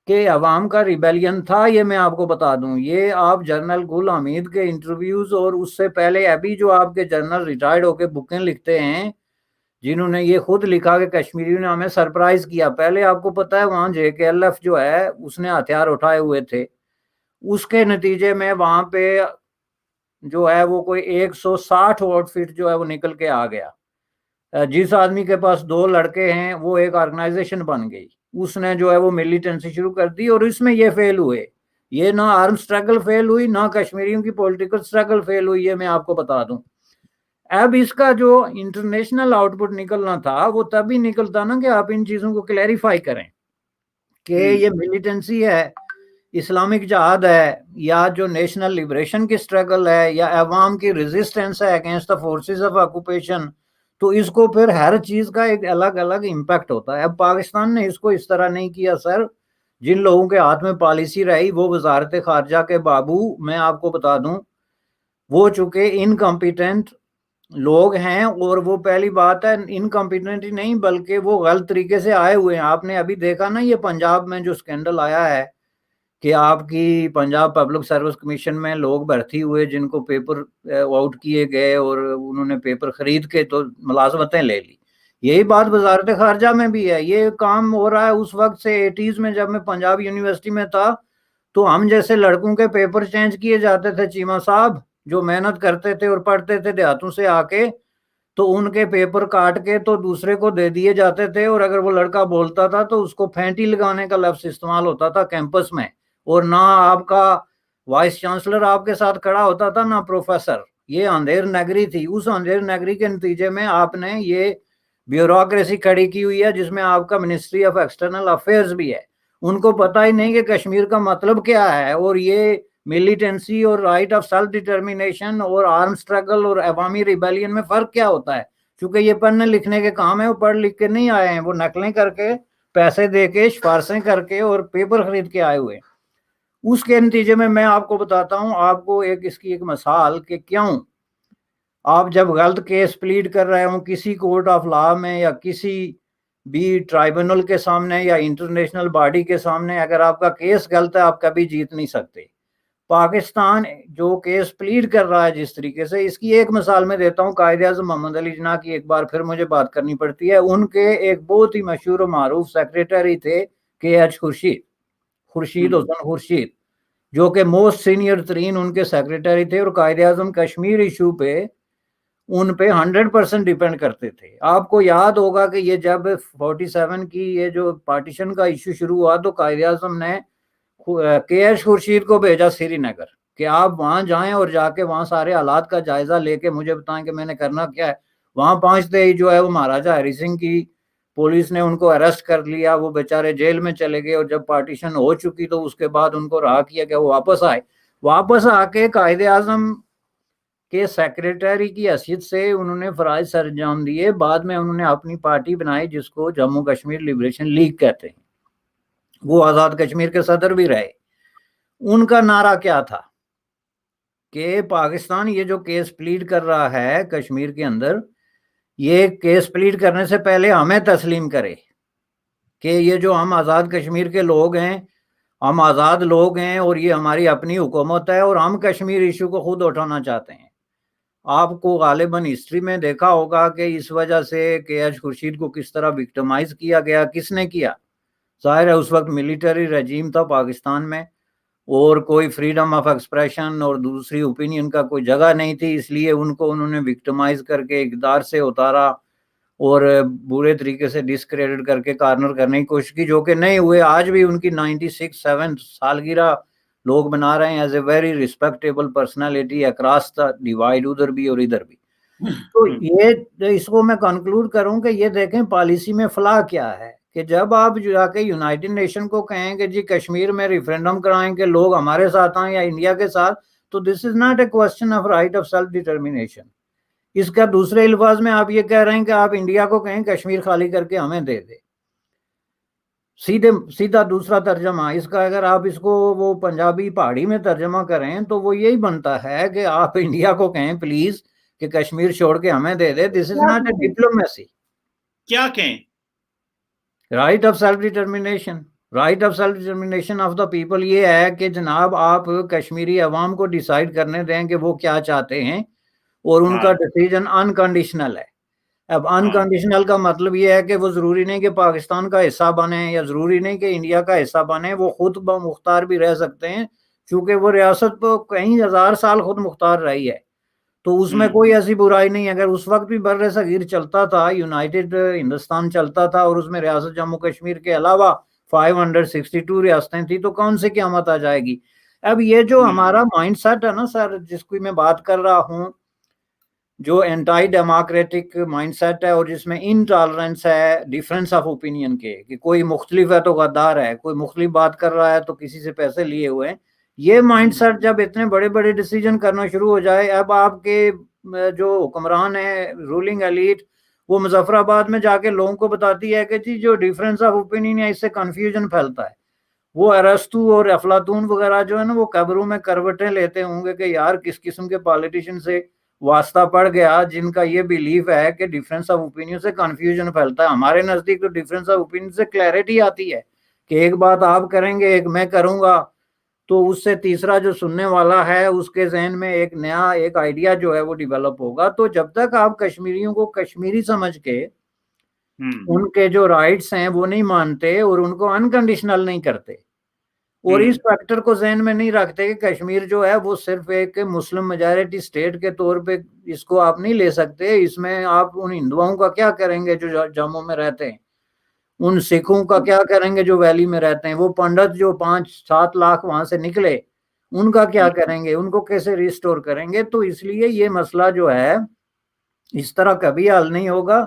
کہ عوام کا ریبیلین تھا. یہ میں آپ کو بتا دوں، یہ آپ جنرل گل حمید کے انٹرویوز اور اس سے پہلے ابھی جو آپ کے جنرل ریٹائرڈ ہو کے بکیں لکھتے ہیں جنہوں نے یہ خود لکھا کہ کشمیریوں نے ہمیں سرپرائز کیا. پہلے آپ کو پتا ہے وہاں JKLF جو ہے اس نے ہتھیار اٹھائے ہوئے تھے، اس کے نتیجے میں وہاں پہ جو ہے وہ کوئی 160 آؤٹ فٹ جو ہے وہ نکل کے آ گیا. جس آدمی کے پاس 2 لڑکے ہیں وہ ایک آرگنائزیشن بن گئی، اس نے جو ہے وہ ملیٹنسی شروع کر دی، اور اس میں یہ فیل ہوئے. یہ نہ آرم سٹرگل فیل ہوئی، نہ کشمیریوں کی پولیٹیکل سٹرگل فیل ہوئی، یہ میں آپ کو بتا دوں. اب اس کا جو انٹرنیشنل آؤٹ پٹ نکلنا تھا وہ تبھی نکلتا نا کہ آپ ان چیزوں کو کلیریفائی کریں کہ یہ ملیٹنسی ہے، اسلامک جہاد ہے، یا جو نیشنل لبریشن کی سٹرگل ہے، یا عوام کی ریزسٹنس ہے against the forces of occupation. تو اس کو پھر ہر چیز کا ایک الگ الگ امپیکٹ ہوتا ہے. اب پاکستان نے اس کو اس طرح نہیں کیا سر. جن لوگوں کے ہاتھ میں پالیسی رہی وہ وزارت خارجہ کے بابو، میں آپ کو بتا دوں وہ چونکہ انکمپیٹنٹ لوگ ہیں، اور وہ پہلی بات ہے انکمپیٹنٹ ہی نہیں بلکہ وہ غلط طریقے سے آئے ہوئے ہیں. آپ نے ابھی دیکھا نا یہ پنجاب میں جو سکینڈل آیا ہے کہ آپ کی پنجاب پبلک سروس کمیشن میں لوگ بھرتی ہوئے جن کو پیپر آؤٹ کیے گئے اور انہوں نے پیپر خرید کے تو ملازمتیں لے لی. یہی بات وزارت خارجہ میں بھی ہے. یہ کام ہو رہا ہے اس وقت سے 80s میں جب میں پنجاب یونیورسٹی میں تھا تو ہم جیسے لڑکوں کے پیپر چینج کیے جاتے تھے. چیمہ صاحب جو محنت کرتے تھے اور پڑھتے تھے دیہاتوں سے آ کے، تو ان کے پیپر کاٹ کے تو دوسرے کو دے دیے جاتے تھے، اور اگر وہ لڑکا بولتا تھا تو اس کو پھینٹی لگانے کا لفظ استعمال ہوتا تھا کیمپس میں. اور نہ آپ کا وائس چانسلر آپ کے ساتھ کھڑا ہوتا تھا نہ پروفیسر. یہ اندھیر نگری تھی. اس اندھیر نگری کے نتیجے میں آپ نے یہ بیوروکریسی کھڑی کی ہوئی ہے جس میں آپ کا منسٹری آف ایکسٹرنل افیئرز بھی ہے. ان کو پتہ ہی نہیں کہ کشمیر کا مطلب کیا ہے، اور یہ ملیٹنسی اور رائٹ آف سیلف ڈٹرمینیشن اور آرم سٹرگل اور عوامی ریبیلین میں فرق کیا ہوتا ہے. چونکہ یہ پڑھنے لکھنے کے کام ہے، وہ پڑھ لکھ کے نہیں آئے ہیں، وہ نقلیں کر کے پیسے دے کے سفارشیں کر کے اور پیپر خرید کے آئے ہوئے. اس کے نتیجے میں آپ کو بتاتا ہوں آپ کو اس کی ایک مثال کہ کیوں آپ جب غلط کیس پلیڈ کر رہے ہوں کسی کورٹ آف لا میں یا کسی بھی ٹرائبونل کے سامنے یا انٹرنیشنل باڈی کے سامنے، اگر آپ کا کیس غلط ہے آپ کبھی جیت نہیں سکتے. پاکستان جو کیس پلیڈ کر رہا ہے جس طریقے سے، اس کی ایک مثال میں دیتا ہوں، قائد اعظم محمد علی جناح کی ایک بار پھر مجھے بات کرنی پڑتی ہے. ان کے ایک بہت ہی مشہور و معروف سیکریٹری تھے کے ایچ خورشید حسن خورشید، جو کہ موسٹ سینئر ترین ان کے سیکریٹری تھے، اور قائد اعظم کشمیر ایشو پہ ان پہ 100% ڈیپینڈ کرتے تھے. آپ کو یاد ہوگا کہ یہ جب 47 کی یہ جو پارٹیشن کا ایشو شروع ہوا تو قائد اعظم نے کے ایچ خورشید کو بھیجا سری نگر کہ آپ وہاں جائیں اور جا کے وہاں سارے حالات کا جائزہ لے کے مجھے بتائیں کہ میں نے کرنا کیا ہے. وہاں پہنچتے ہی جو ہے وہ مہاراجہ ہری سنگھ کی پولیس نے ان کو اریسٹ کر لیا، وہ بیچارے جیل میں چلے گئے، اور جب پارٹیشن ہو چکی تو اس کے بعد ان کو رہا کیا کہ وہ واپس آئے. واپس آ کے قائد اعظم کے سیکریٹری کی حیثیت سے انہوں نے فرائض سر انجام دیے. بعد میں انہوں نے اپنی پارٹی بنائی جس کو جموں کشمیر لبریشن لیگ کہتے ہیں، وہ آزاد کشمیر کے صدر بھی رہے. ان کا نعرہ کیا تھا کہ پاکستان یہ جو کیس پلیڈ کر رہا ہے کشمیر کے اندر، یہ کیس پلیڈ کرنے سے پہلے ہمیں تسلیم کرے کہ یہ جو ہم آزاد کشمیر کے لوگ ہیں، ہم آزاد لوگ ہیں، اور یہ ہماری اپنی حکومت ہے، اور ہم کشمیر ایشو کو خود اٹھانا چاہتے ہیں. آپ کو غالباً ہسٹری میں دیکھا ہوگا کہ اس وجہ سے کے ایچ خورشید کو کس طرح وکٹمائز کیا گیا. کس نے کیا؟ ظاہر ہے اس وقت ملیٹری رجیم تھا پاکستان میں، اور کوئی فریڈم آف ایکسپریشن اور دوسری اوپینین کا کوئی جگہ نہیں تھی، اس لیے ان کو انہوں نے وکٹمائز کر کے اقتدار سے اتارا اور برے طریقے سے ڈسکریڈٹ کر کے کارنر کرنے کی کوشش کی، جو کہ نہیں ہوئے. آج بھی ان کی 96 سالگرہ لوگ بنا رہے ہیں as a very respectable personality across the divide, ادھر بھی اور ادھر بھی. تو یہ اس کو میں کنکلوڈ کروں کہ یہ دیکھیں پالیسی میں فلاح کیا ہے کہ جب آپ جا کے یونائٹڈ نیشن کو کہیں کہ جی کشمیر میں ریفرینڈم کرائیں کہ لوگ ہمارے ساتھ آئیں یا انڈیا کے ساتھ، تو this is not a question of right of self determination. اس کا دوسرے الفاظ میں آپ یہ کہہ رہے ہیں کہ آپ انڈیا کو کہیں کشمیر خالی کر کے ہمیں دے دے. سیدھا دوسرا ترجمہ اس کا اگر آپ اس کو وہ پنجابی پہاڑی میں ترجمہ کریں تو وہ یہی بنتا ہے کہ آپ انڈیا کو کہیں پلیز کہ کشمیر چھوڑ کے ہمیں دے دے. دس از ناٹ اے ڈپلومیسی. کیا کہیں؟ Right of self determination. Right of self determination of the people یہ ہے کہ جناب آپ کشمیری عوام کو ڈیسائیڈ کرنے دیں کہ وہ کیا چاہتے ہیں، اور ان کا ڈیسیجن انکنڈیشنل ہے. اب انکنڈیشنل کا مطلب یہ ہے کہ وہ ضروری نہیں کہ پاکستان کا حصہ بنے، یا ضروری نہیں کہ انڈیا کا حصہ بنے، وہ خود مختار بھی رہ سکتے ہیں، چونکہ وہ ریاست تو کئی ہزار سال خود مختار رہی ہے. تو اس میں کوئی ایسی برائی نہیں. اگر اس وقت بھی بر صغیر چلتا تھا، یونائٹڈ ہندوستان چلتا تھا، اور اس میں ریاست جموں کشمیر کے علاوہ 562 ریاستیں تھیں، تو کون سے قیامت آ جائے گی؟ اب یہ جو ہمارا مائنڈ سیٹ ہے نا سر، جس کو میں بات کر رہا ہوں، جو اینٹائی ڈیموکریٹک مائنڈ سیٹ ہے، اور جس میں انٹالرنس ہے ڈیفرنس آف اوپینین کے، کہ کوئی مختلف ہے تو غدار ہے، کوئی مختلف بات کر رہا ہے تو کسی سے پیسے لیے ہوئے ہیں. یہ مائنڈ سیٹ جب اتنے بڑے بڑے ڈیسیجن کرنا شروع ہو جائے، اب آپ کے جو حکمران ہیں، رولنگ ایلیٹ، وہ مظفر آباد میں جا کے لوگوں کو بتاتی ہے کہ جی جو ڈیفرنس آف اوپینین ہے اس سے کنفیوژن پھیلتا ہے. وہ ارسطو اور افلاطون وغیرہ جو ہے نا، وہ قبروں میں کروٹیں لیتے ہوں گے کہ یار کس قسم کے پالیٹیشین سے واسطہ پڑ گیا جن کا یہ بیلیف ہے کہ ڈیفرنس آف اوپینین سے کنفیوژن پھیلتا ہے. ہمارے نزدیک تو ڈیفرنس آف اوپینین سے کلیئرٹی آتی ہے کہ ایک بات آپ کریں گے، ایک میں کروں گا، تو اس سے تیسرا جو سننے والا ہے اس کے ذہن میں ایک نیا ایک آئیڈیا جو ہے وہ ڈیولپ ہوگا. تو جب تک آپ کشمیریوں کو کشمیری سمجھ کے ان کے جو رائٹس ہیں وہ نہیں مانتے اور ان کو انکنڈیشنل نہیں کرتے، اور اس فیکٹر کو ذہن میں نہیں رکھتے کہ کشمیر جو ہے وہ صرف ایک مسلم میجارٹی اسٹیٹ کے طور پہ اس کو آپ نہیں لے سکتے، اس میں آپ ان ہندوؤں کا کیا کریں گے جو جموں میں رہتے ہیں، ان سکھوں کا کیا کریں گے جو ویلی میں رہتے ہیں، وہ پنڈت جو 5-7 لاکھ وہاں سے نکلے ان کا کیا کریں گے، ان کو کیسے ریسٹور کریں گے. تو اس لیے یہ مسئلہ جو ہے اس طرح کبھی حل نہیں ہوگا.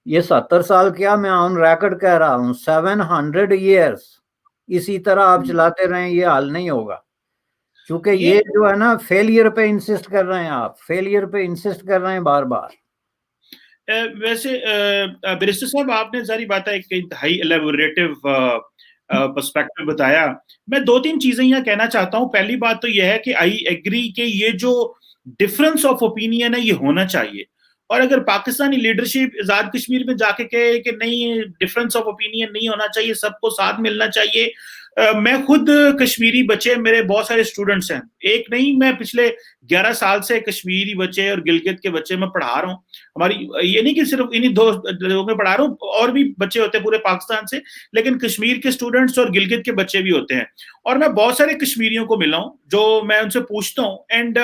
یہ 70 سال کیا، میں آن ریکارڈ کہہ رہا ہوں 700 ایئرس اسی طرح آپ چلاتے رہیں، یہ حل نہیں ہوگا. کیونکہ یہ جو ہے نا فیلئر پہ انسسٹ کر رہے ہیں، آپ فیلئر پہ انسسٹ کر رہے ہیں بار بار. ویسے بیرسٹر صاحب آپ نے ساری باتیں ایک انتہائی الیبوریٹو پرسپیکٹو بتایا. میں 2-3 چیزیں یہاں کہنا چاہتا ہوں. پہلی بات تو یہ ہے کہ آئی ایگری کہ یہ جو ڈفرنس آف اوپینین ہے یہ ہونا چاہیے، اور اگر پاکستانی لیڈرشپ آزاد کشمیر میں جا کے کہے کہ نہیں ڈفرنس آف اوپینین نہیں ہونا چاہیے، سب کو ساتھ ملنا چاہیے، میں خود کشمیری بچے، میرے بہت سارے اسٹوڈنٹس ہیں، ایک نہیں، میں پچھلے 11 سال سے کشمیری بچے اور گلگت کے بچے میں پڑھا رہا ہوں. ہماری یہ نہیں کہ صرف انہی 2 لوگوں میں پڑھا رہا ہوں، اور بھی بچے ہوتے ہیں پورے پاکستان سے، لیکن کشمیر کے اسٹوڈنٹس اور گلگت کے بچے بھی ہوتے ہیں. اور میں بہت سارے کشمیریوں کو ملا ہوں جو میں ان سے پوچھتا ہوں، and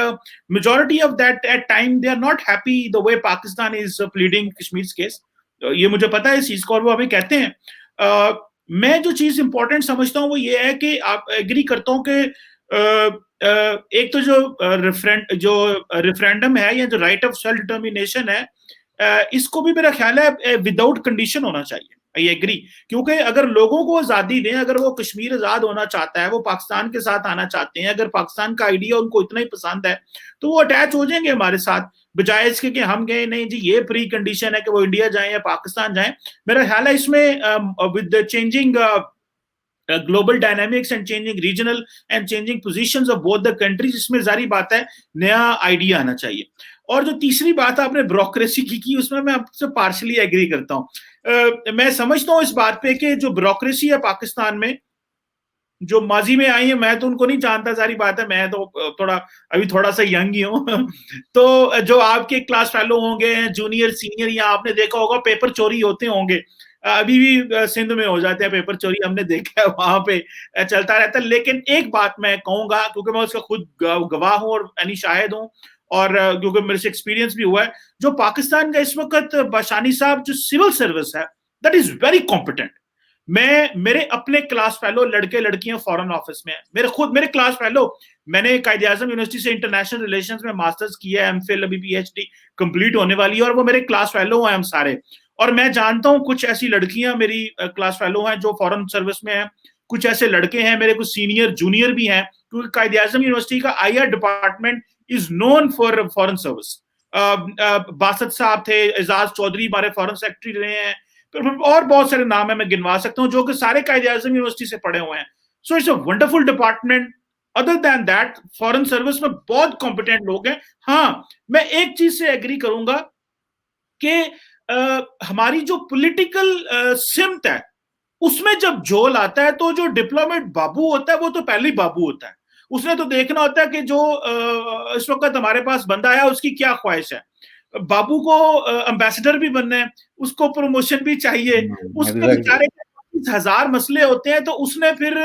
majority of that at time they are not happy the way Pakistan is pleading Kashmir case. یہ مجھے پتا ہے اس چیز کو، اور وہ ہمیں کہتے ہیں. میں جو چیز امپورٹنٹ سمجھتا ہوں وہ یہ ہے کہ آپ ایگری کرتا ہوں کہ ایک تو جو ریفرینڈم ہے یا جو رائٹ آف سیلف ڈٹرمینیشن ہے، اس کو بھی میرا خیال ہے وداؤٹ کنڈیشن ہونا چاہیے. آئی ایگری، کیونکہ اگر لوگوں کو آزادی دیں، اگر وہ کشمیر آزاد ہونا چاہتا ہے، وہ پاکستان کے ساتھ آنا چاہتے ہیں، اگر پاکستان کا آئیڈیا ان کو اتنا ہی پسند ہے تو وہ اٹیچ ہو جائیں گے ہمارے ساتھ، بجائے اس کے کہ ہم گئے نہیں جی یہ پری کنڈیشن ہے کہ وہ انڈیا جائیں یا پاکستان جائیں. میرا خیال ہے اس میں with changing global dynamics and changing regional and changing positions of both the countries، اس میں ظاہری بات ہے نیا آئیڈیا آنا چاہیے. اور جو تیسری بات آپ نے بیوروکریسی کی اس میں آپ سے پارشلی ایگری کرتا ہوں. میں سمجھتا ہوں اس بات پہ کہ جو بیوروکریسی ہے پاکستان میں، جو ماضی میں آئی ہیں، میں تو ان کو نہیں جانتا، ساری بات ہے، میں تو ابھی تھوڑا سا ینگ ہی ہوں. تو جو آپ کے کلاس فیلو ہوں گے، جونیئر سینئر، یا آپ نے دیکھا ہوگا پیپر چوری ہوتے ہوں گے، ابھی بھی سندھ میں ہو جاتے ہیں پیپر چوری، ہم نے دیکھا ہے وہاں پہ چلتا رہتا ہے. لیکن ایک بات میں کہوں گا، کیونکہ میں اس کا خود گواہ ہوں اور یعنی شاہد ہوں، اور کیونکہ میرے سے ایکسپیرینس بھی ہوا ہے، جو پاکستان کا اس وقت باشانی صاحب جو سول سروس ہے دیٹ از ویری کمپیٹنٹ. میرے اپنے کلاس فیلو لڑکے لڑکیاں فورن آفس میں ہیں، میرے کلاس فیلو، میں نے قائد اعظم یونیورسٹی سے انٹرنیشنل ریلیشنز میں ماسٹرز کیا ہے، ایم فل ابھی پی ایچ ڈی کمپلیٹ ہونے والی ہے، اور وہ میرے کلاس فیلو ہیں ہم سارے. اور میں جانتا ہوں کچھ ایسی لڑکیاں میری کلاس فیلو ہیں جو فورن سروس میں ہیں، کچھ ایسے لڑکے ہیں میرے، کچھ سینئر جونیئر بھی ہیں، کیونکہ قائد اعظم یونیورسٹی کا I R department is known for foreign service. Basit صاحب تھے، اعزاز چودھری ہمارے فورن سیکرٹری رہے ہیں، اور بہت سارے نام ہیں میں گنوا سکتا ہوں جو کہ سارے قائد اعظم یونیورسٹی سے پڑھے ہوئے ہیں. So it's a wonderful department. Other than that foreign service میں بہت کمپیٹنٹ لوگ ہیں. ہاں میں ایک چیز سے ایگری کروں گا کہ ہماری جو پولیٹیکل سمت ہے اس میں جب جھول آتا ہے تو جو ڈپلومیٹ بابو ہوتا ہے وہ تو پہلے ہی بابو ہوتا ہے. اس نے تو دیکھنا ہوتا ہے کہ جو اس وقت ہمارے پاس بندہ آیا اس کی کیا خواہش ہے. بابو کو امبیسڈر بھی بننا ہے، اس کو پروموشن بھی چاہیے، اس کے بیچارے 1000 مسئلے ہوتے ہیں، تو اس نے پھر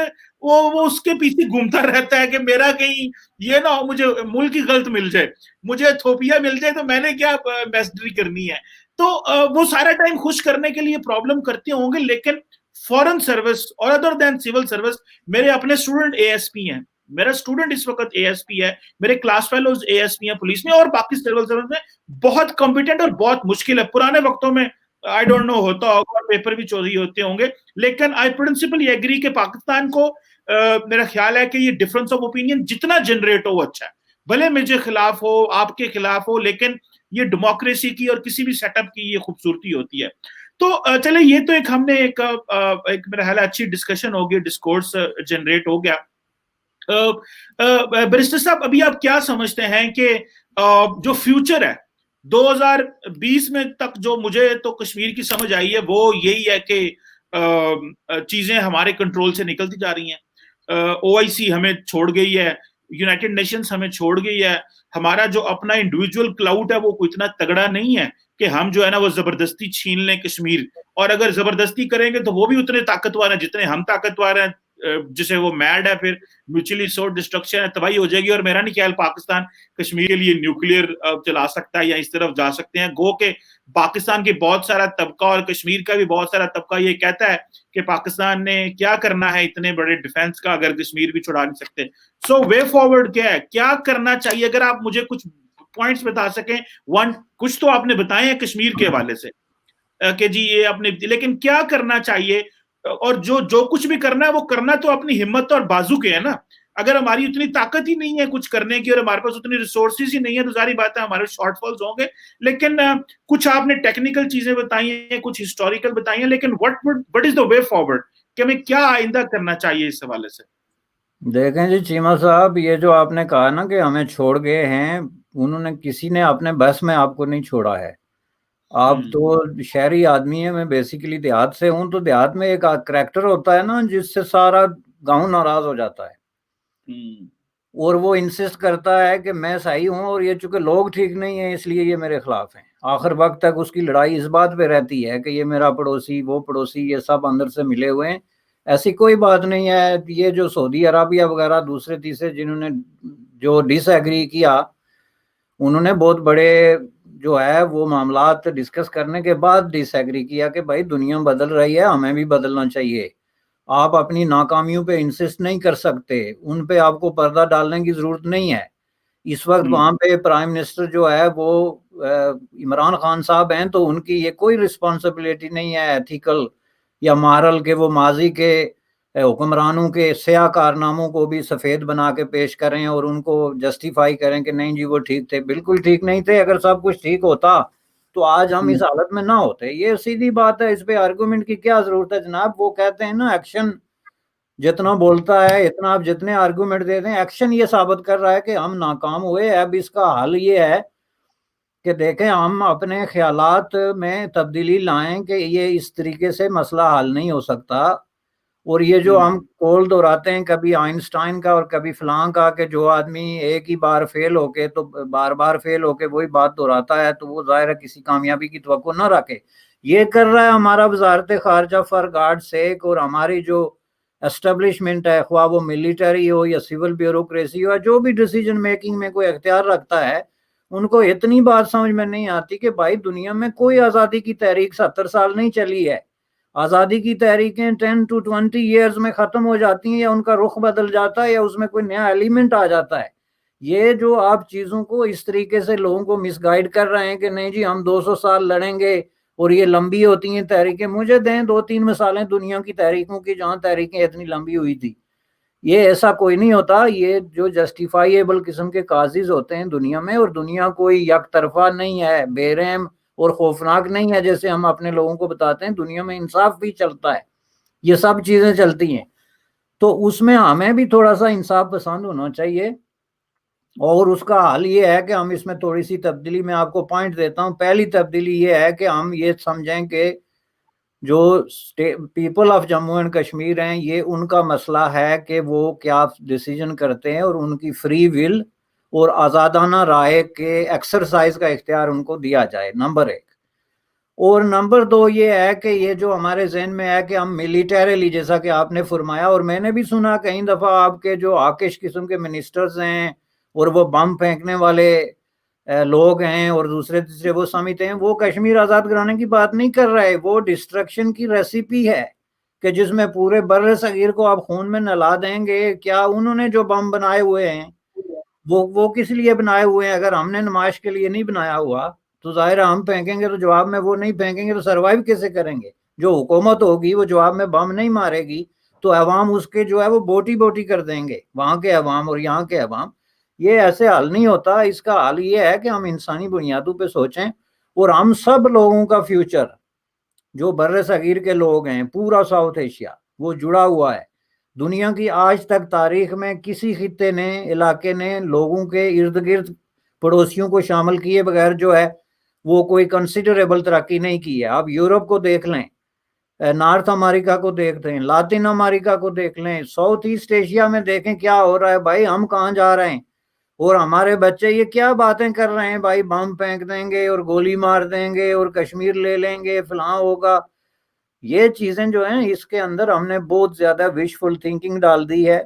وہ اس کے پیچھے گھومتا رہتا ہے کہ میرا کہیں یہ نہ ہو مجھے ملک کی غلط مل جائے، مجھے تھوپیا مل جائے تو میں نے کیا امبیسڈری کرنی ہے. تو وہ سارا ٹائم خوش کرنے کے لیے پرابلم کرتے ہوں گے. لیکن فورن سروس اور ادر دین سول سروس، میرے اپنے اسٹوڈنٹ اے ایس پی ہیں، میرا اسٹوڈنٹ اس وقت اے ایس پی ہے، میرے class fellows A S P ہیں پولیس میں اور باقی سول سروس میں. بہت کمپیٹنٹ اور بہت مشکل ہے. پرانے وقتوں میں آئی ڈونٹ نو ہوتا ہوگا، پیپر بھی چوری ہوتے ہوں گے، لیکن آئی پرنسپلی ایگری کہ پاکستان کو میرا خیال ہے کہ یہ ڈفرنس آف اوپینین جتنا جنریٹ ہو اچھا ہے، بھلے مجھے خلاف ہو، آپ کے خلاف ہو، لیکن یہ ڈیموکریسی کی اور کسی بھی سیٹ اپ کی یہ خوبصورتی ہوتی ہے. تو چلے یہ تو ایک ہم نے ایک میرا خیال ہے اچھی ڈسکشن ہو گئی، ڈسکورس جنریٹ ہو گیا. بیرسٹر صاحب ابھی آپ کیا سمجھتے ہیں کہ جو فیوچر ہے 2020 میں تک، جو مجھے تو کشمیر کی سمجھ آئی ہے وہ یہی ہے کہ چیزیں ہمارے کنٹرول سے نکلتی جا رہی ہیں. او آئی سی ہمیں چھوڑ گئی ہے، یونائٹڈ نیشنز ہمیں چھوڑ گئی ہے، ہمارا جو اپنا انڈیویجول کلاؤڈ ہے وہ کوئی اتنا تگڑا نہیں ہے کہ ہم جو ہے نا وہ زبردستی چھین لیں کشمیر. اور اگر زبردستی کریں گے تو وہ بھی اتنے طاقتور ہیں جتنے ہم طاقتور ہیں، جسے وہ میڈ ہے، پھر میوچلی سو ڈسٹرکشن ہے، تباہی ہو جائے گی. اور میرا نہیں خیال پاکستان کشمیر کے لیے نیوکلیئر چلا سکتا ہے یا اس طرف جا سکتے ہیں. گو کہ پاکستان کے بہت سارا طبقہ اور کشمیر کا بھی بہت سارا طبقہ یہ کہتا ہے کہ پاکستان نے کیا کرنا ہے اتنے بڑے ڈیفنس کا اگر کشمیر بھی چھڑا نہیں سکتے. سو وے فارورڈ کیا ہے، کیا کرنا چاہیے؟ اگر آپ مجھے کچھ پوائنٹس بتا سکیں. کچھ تو آپ نے بتائے ہیں کشمیر کے حوالے سے کہ جی یہ آپ نے، لیکن کیا کرنا چاہیے؟ اور جو کچھ بھی کرنا ہے وہ کرنا تو اپنی ہمت اور بازو کے ہے نا. اگر ہماری اتنی طاقت ہی نہیں ہے کچھ کرنے کی اور ہمارے پاس اتنی ریسورسز ہی نہیں ہے تو ظاہری بات ہے ہمارے شارٹ فالز ہوں گے. لیکن کچھ آپ نے ٹیکنیکل چیزیں بتائی ہیں، کچھ ہسٹوریکل بتائی ہیں، لیکن what is the way forward کہ ہمیں کیا آئندہ کرنا چاہیے اس حوالے سے؟ دیکھیں جی چیمہ صاحب، یہ جو آپ نے کہا نا کہ ہمیں چھوڑ گئے ہیں، انہوں نے کسی نے اپنے بس میں آپ کو نہیں چھوڑا ہے. آپ تو شہری آدمی ہیں، میں بیسیکلی دیہات سے ہوں، تو دیہات میں ایک کریکٹر ہوتا ہے نا جس سے سارا گاؤں ناراض ہو جاتا ہے اور وہ انسسٹ کرتا ہے کہ میں صحیح ہوں اور یہ چونکہ لوگ ٹھیک نہیں ہیں اس لیے یہ میرے خلاف ہیں. آخر وقت تک اس کی لڑائی اس بات پہ رہتی ہے کہ یہ میرا پڑوسی، وہ پڑوسی، یہ سب اندر سے ملے ہوئے ہیں. ایسی کوئی بات نہیں ہے. یہ جو سعودی عربیہ وغیرہ دوسرے تیسرے جنہوں نے جو ڈس ایگری کیا، انہوں نے بہت بڑے جو ہے وہ معاملات ڈسکس کرنے کے بعد ڈس ایگری کیا کہ بھائی دنیا بدل رہی ہے، ہمیں بھی بدلنا چاہیے. آپ اپنی ناکامیوں پہ انسسٹ نہیں کر سکتے، ان پہ آپ کو پردہ ڈالنے کی ضرورت نہیں ہے. اس وقت وہاں پہ پرائم منسٹر جو ہے وہ عمران خان صاحب ہیں، تو ان کی یہ کوئی رسپانسبلٹی نہیں ہے ایتھیکل یا مارل کہ وہ ماضی کے حکمرانوں کے سیاہ کارناموں کو بھی سفید بنا کے پیش کریں اور ان کو جسٹیفائی کریں کہ نہیں جی وہ ٹھیک تھے. بالکل ٹھیک نہیں تھے. اگر سب کچھ ٹھیک ہوتا تو آج ہم اس حالت میں نہ ہوتے. یہ سیدھی بات ہے، اس پہ آرگومنٹ کی کیا ضرورت ہے جناب. وہ کہتے ہیں نا ایکشن جتنا بولتا ہے اتنا آپ جتنے آرگومنٹ دیتے ہیں، ایکشن یہ ثابت کر رہا ہے کہ ہم ناکام ہوئے. اب اس کا حل یہ ہے کہ دیکھیں ہم اپنے خیالات میں تبدیلی لائیں کہ یہ اس طریقے سے مسئلہ حل نہیں ہو سکتا. اور یہ جو ہم کول دہراتے ہیں کبھی آئنسٹائن کا اور کبھی فلاں کا کہ جو آدمی ایک ہی بار فیل ہو کے تو بار بار فیل ہو کے وہی بات دہراتا ہے تو وہ ظاہر ہے کسی کامیابی کی توقع نہ رکھے. یہ کر رہا ہے ہمارا وزارت خارجہ فار گاڈ سیک، اور ہماری جو اسٹیبلشمنٹ ہے، خواہ وہ ملٹری ہو یا سول بیوروکریسی ہو، جو بھی ڈیسیجن میکنگ میں کوئی اختیار رکھتا ہے، ان کو اتنی بات سمجھ میں نہیں آتی کہ بھائی دنیا میں کوئی آزادی کی تحریک 70 سال نہیں چلی ہے. آزادی کی تحریکیں 10 to 20 ایئرز میں ختم ہو جاتی ہیں، یا ان کا رخ بدل جاتا ہے یا اس میں کوئی نیا ایلیمنٹ آ جاتا ہے. یہ جو آپ چیزوں کو اس طریقے سے لوگوں کو مس گائیڈ کر رہے ہیں کہ نہیں جی ہم 200 سال لڑیں گے اور یہ لمبی ہوتی ہیں تحریکیں. مجھے دیں 2-3 مثالیں دنیا کی تحریکوں کی جہاں تحریکیں اتنی لمبی ہوئی تھی. یہ ایسا کوئی نہیں ہوتا. یہ جو جسٹیفائیبل قسم کے کازز ہوتے ہیں دنیا میں، اور دنیا کوئی یک طرفہ نہیں ہے، بے رحم اور خوفناک نہیں ہے جیسے ہم اپنے لوگوں کو بتاتے ہیں. دنیا میں انصاف بھی چلتا ہے، یہ سب چیزیں چلتی ہیں. تو اس میں ہمیں بھی تھوڑا سا انصاف پسند ہونا چاہیے. اور اس کا حل یہ ہے کہ ہم اس میں تھوڑی سی تبدیلی، میں آپ کو پوائنٹ دیتا ہوں. پہلی تبدیلی یہ ہے کہ ہم یہ سمجھیں کہ جو people of Jammu and Kashmir ہیں، یہ ان کا مسئلہ ہے کہ وہ کیا ڈیسیجن کرتے ہیں، اور ان کی فری ول اور آزادانہ رائے کے ایکسرسائز کا اختیار ان کو دیا جائے، نمبر 1. اور نمبر 2 یہ ہے کہ یہ جو ہمارے ذہن میں ہے کہ ہم ملیٹریلی، جیسا کہ آپ نے فرمایا اور میں نے بھی سنا کئی دفعہ، آپ کے جو آکش قسم کے منسٹرز ہیں اور وہ بم پھینکنے والے لوگ ہیں اور دوسرے تیسرے وہ سمجھتے ہیں وہ کشمیر آزاد کرانے کی بات نہیں کر رہے. وہ ڈسٹرکشن کی ریسیپی ہے کہ جس میں پورے بر صغیر کو آپ خون میں نلا دیں گے. کیا انہوں نے جو بم بنائے ہوئے ہیں وہ کس لیے بنائے ہوئے ہیں؟ اگر ہم نے نمائش کے لیے نہیں بنایا ہوا تو ظاہر ہم پھینکیں گے تو جواب میں وہ نہیں پھینکیں گے تو سروائیو کیسے کریں گے؟ جو حکومت ہوگی وہ جواب میں بم نہیں مارے گی تو عوام اس کے جو ہے وہ بوٹی بوٹی کر دیں گے، وہاں کے عوام اور یہاں کے عوام. یہ ایسے حل نہیں ہوتا. اس کا حل یہ ہے کہ ہم انسانی بنیادوں پہ سوچیں، اور ہم سب لوگوں کا فیوچر، جو بر صغیر کے لوگ ہیں، پورا ساؤتھ ایشیا وہ جڑا ہوا ہے. دنیا کی آج تک تاریخ میں کسی خطے نے، علاقے نے لوگوں کے ارد گرد پڑوسیوں کو شامل کیے بغیر جو ہے وہ کوئی کنسیڈریبل ترقی نہیں کی ہے. آپ یورپ کو دیکھ لیں، نارتھ امریکہ کو دیکھ لیں، لاطن امریکہ کو دیکھ لیں، ساؤتھ ایسٹ ایشیا میں دیکھیں کیا ہو رہا ہے. بھائی ہم کہاں جا رہے ہیں؟ اور ہمارے بچے یہ کیا باتیں کر رہے ہیں؟ بھائی بم پھینک دیں گے اور گولی مار دیں گے اور کشمیر لے لیں گے، فلاں ہوگا. یہ چیزیں جو ہیں اس کے اندر ہم نے بہت زیادہ وشفل تھنکنگ ڈال دی ہے.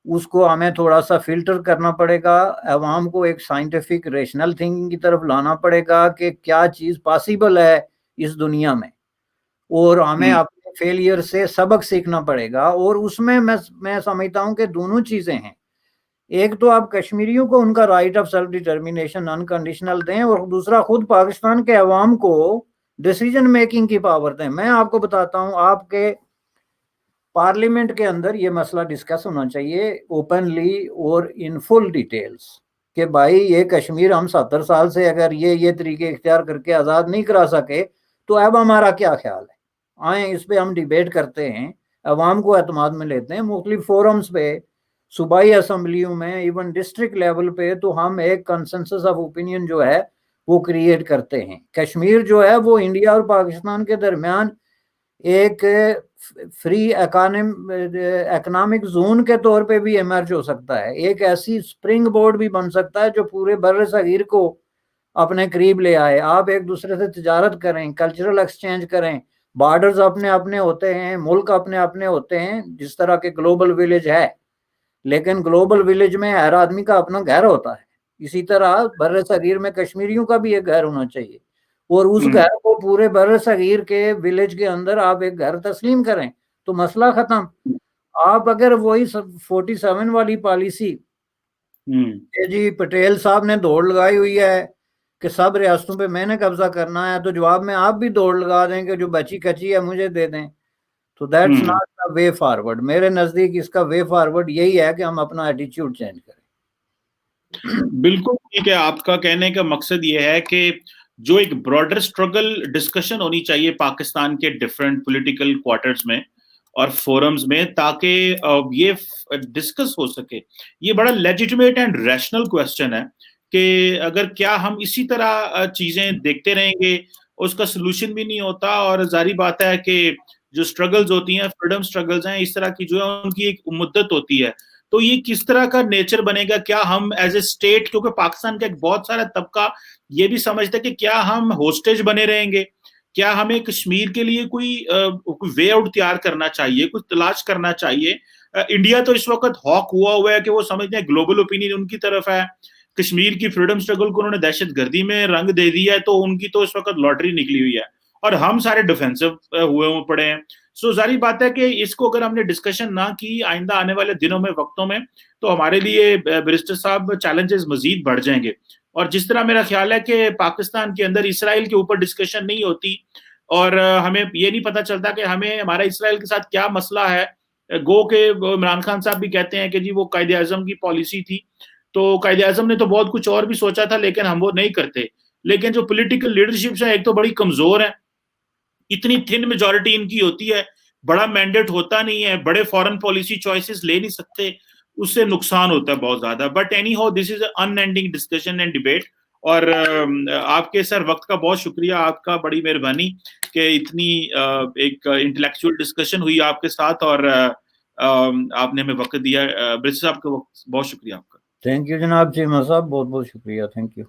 اس کو ہمیں تھوڑا سا فلٹر کرنا پڑے گا. عوام کو ایک سائنٹیفک ریشنل تھنکنگ کی طرف لانا پڑے گا کہ کیا چیز پاسیبل ہے اس دنیا میں، اور ہمیں اپنے فیلئر سے سبق سیکھنا پڑے گا. اور اس میں میں سمجھتا ہوں کہ دونوں چیزیں ہیں. ایک تو آپ کشمیریوں کو ان کا right of self determination unconditional دیں، اور دوسرا خود پاکستان کے عوام کو ڈیسیجن میکنگ کی پاور دیں. میں آپ کو بتاتا ہوں، آپ کے پارلیمنٹ کے اندر یہ مسئلہ ڈسکس ہونا چاہیے اوپنلی اور ان فل ڈیٹیلز کہ بھائی یہ کشمیر ہم 70 سال سے اگر یہ طریقے اختیار کر کے آزاد نہیں کرا سکے تو اب ہمارا کیا خیال ہے؟ آئیں اس پہ ہم ڈیبیٹ کرتے ہیں، عوام کو اعتماد میں لیتے ہیں، مختلف فورمز پہ، صوبائی اسمبلیوں میں، ایون ڈسٹرکٹ لیول پہ، تو ہم ایک کنسنسس آف اوپینین جو ہے وہ کریٹ کرتے ہیں. کشمیر جو ہے وہ انڈیا اور پاکستان کے درمیان ایک فری اکنامک زون کے طور پہ بھی ایمرج ہو سکتا ہے، ایک ایسی سپرنگ بورڈ بھی بن سکتا ہے جو پورے بر صغیر کو اپنے قریب لے آئے. آپ ایک دوسرے سے تجارت کریں، کلچرل ایکسچینج کریں، بارڈرز اپنے اپنے ہوتے ہیں، ملک اپنے اپنے ہوتے ہیں، جس طرح کے گلوبل ولیج ہے، لیکن گلوبل ولیج میں ہر آدمی کا اپنا گھر ہوتا ہے. اسی طرح بر صغیر میں کشمیریوں کا بھی ایک گھر ہونا چاہیے، اور اس گھر کو پورے بر صغیر کے ولیج کے اندر آپ ایک گھر تسلیم کریں تو مسئلہ ختم. آپ اگر وہی 47 والی پالیسی جی پٹیل صاحب نے دوڑ لگائی ہوئی ہے کہ سب ریاستوں پہ میں نے قبضہ کرنا ہے، تو جواب میں آپ بھی دوڑ لگا دیں کہ جو بچی کچی ہے مجھے دے دیں، تو that's not the way forward. میرے نزدیک اس کا وے فارورڈ یہی ہے کہ ہم اپنا ایٹیچیوڈ چینج کریں. بالکل ٹھیک ہے، آپ کا کہنے کا مقصد یہ ہے کہ جو ایک براڈر اسٹرگل ڈسکشن ہونی چاہیے پاکستان کے ڈفرینٹ پولیٹیکل کوارٹرز میں اور فورمز میں، تاکہ یہ ڈسکس ہو سکے. یہ بڑا لیجیٹمیٹ اینڈ ریشنل کویسچن ہے کہ اگر کیا ہم اسی طرح چیزیں دیکھتے رہیں گے، اس کا سلوشن بھی نہیں ہوتا. اور ظاہری بات ہے کہ جو اسٹرگلز ہوتی ہیں، فریڈم اسٹرگلز ہیں، اس طرح کی جو ہے ان کی ایک مدت ہوتی ہے. تو یہ کس طرح کا نیچر بنے گا؟ کیا ہم ایز اے اسٹیٹ، کیونکہ پاکستان کا ایک بہت سارا طبقہ یہ بھی سمجھتا ہے کہ کیا ہم ہوسٹیج بنے رہیں گے؟ کیا ہمیں کشمیر کے لیے کوئی وے آؤٹ تیار کرنا چاہیے، کچھ تلاش کرنا چاہیے؟ انڈیا تو اس وقت ہاک ہوا ہے کہ وہ سمجھتے ہیں گلوبل اوپینین ان کی طرف ہے. کشمیر کی فریڈم اسٹرگل کو انہوں نے دہشت گردی میں رنگ دے دیا ہے، تو ان کی تو اس وقت لاٹری نکلی ہوئی ہے، اور ہم سارے ڈیفینسو ہوئے پڑے ہیں. سو ظاہری بات ہے کہ اس کو اگر ہم نے ڈسکشن نہ کی آئندہ آنے والے دنوں میں، وقتوں میں، تو ہمارے لیے بیرسٹر صاحب چیلنجز مزید بڑھ جائیں گے. اور جس طرح میرا خیال ہے کہ پاکستان کے اندر اسرائیل کے اوپر ڈسکشن نہیں ہوتی، اور ہمیں یہ نہیں پتہ چلتا کہ ہمیں ہمارا اسرائیل کے ساتھ کیا مسئلہ ہے. گو کہ عمران خان صاحب بھی کہتے ہیں کہ جی وہ قائد اعظم کی پالیسی تھی، تو قائد اعظم نے تو بہت کچھ اور بھی سوچا تھا، لیکن ہم وہ نہیں کرتے. لیکن جو پولیٹیکل لیڈرشپس ہیں، ایک تو بڑی کمزور ہیں، اتنی تھن میجورٹی ان کی ہوتی ہے، بڑا مینڈیٹ ہوتا نہیں ہے، بڑے فورن پالیسی چوائسز لے نہیں سکتے، اس سے نقصان ہوتا ہے بہت زیادہ. But any how this is a in ending discussion and debate. اور آپ کے سر وقت کا بہت شکریہ، آپ کا بڑی مہربانی کہ اتنی ایک انٹلیکچوئل ڈسکشن ہوئی آپ کے ساتھ، اور آپ نے ہمیں وقت دیا. برسٹر صاحب کا بہت شکریہ آپ کا. تھینک یو جناب چیمہ صاحب، بہت بہت شکریہ. Thank you.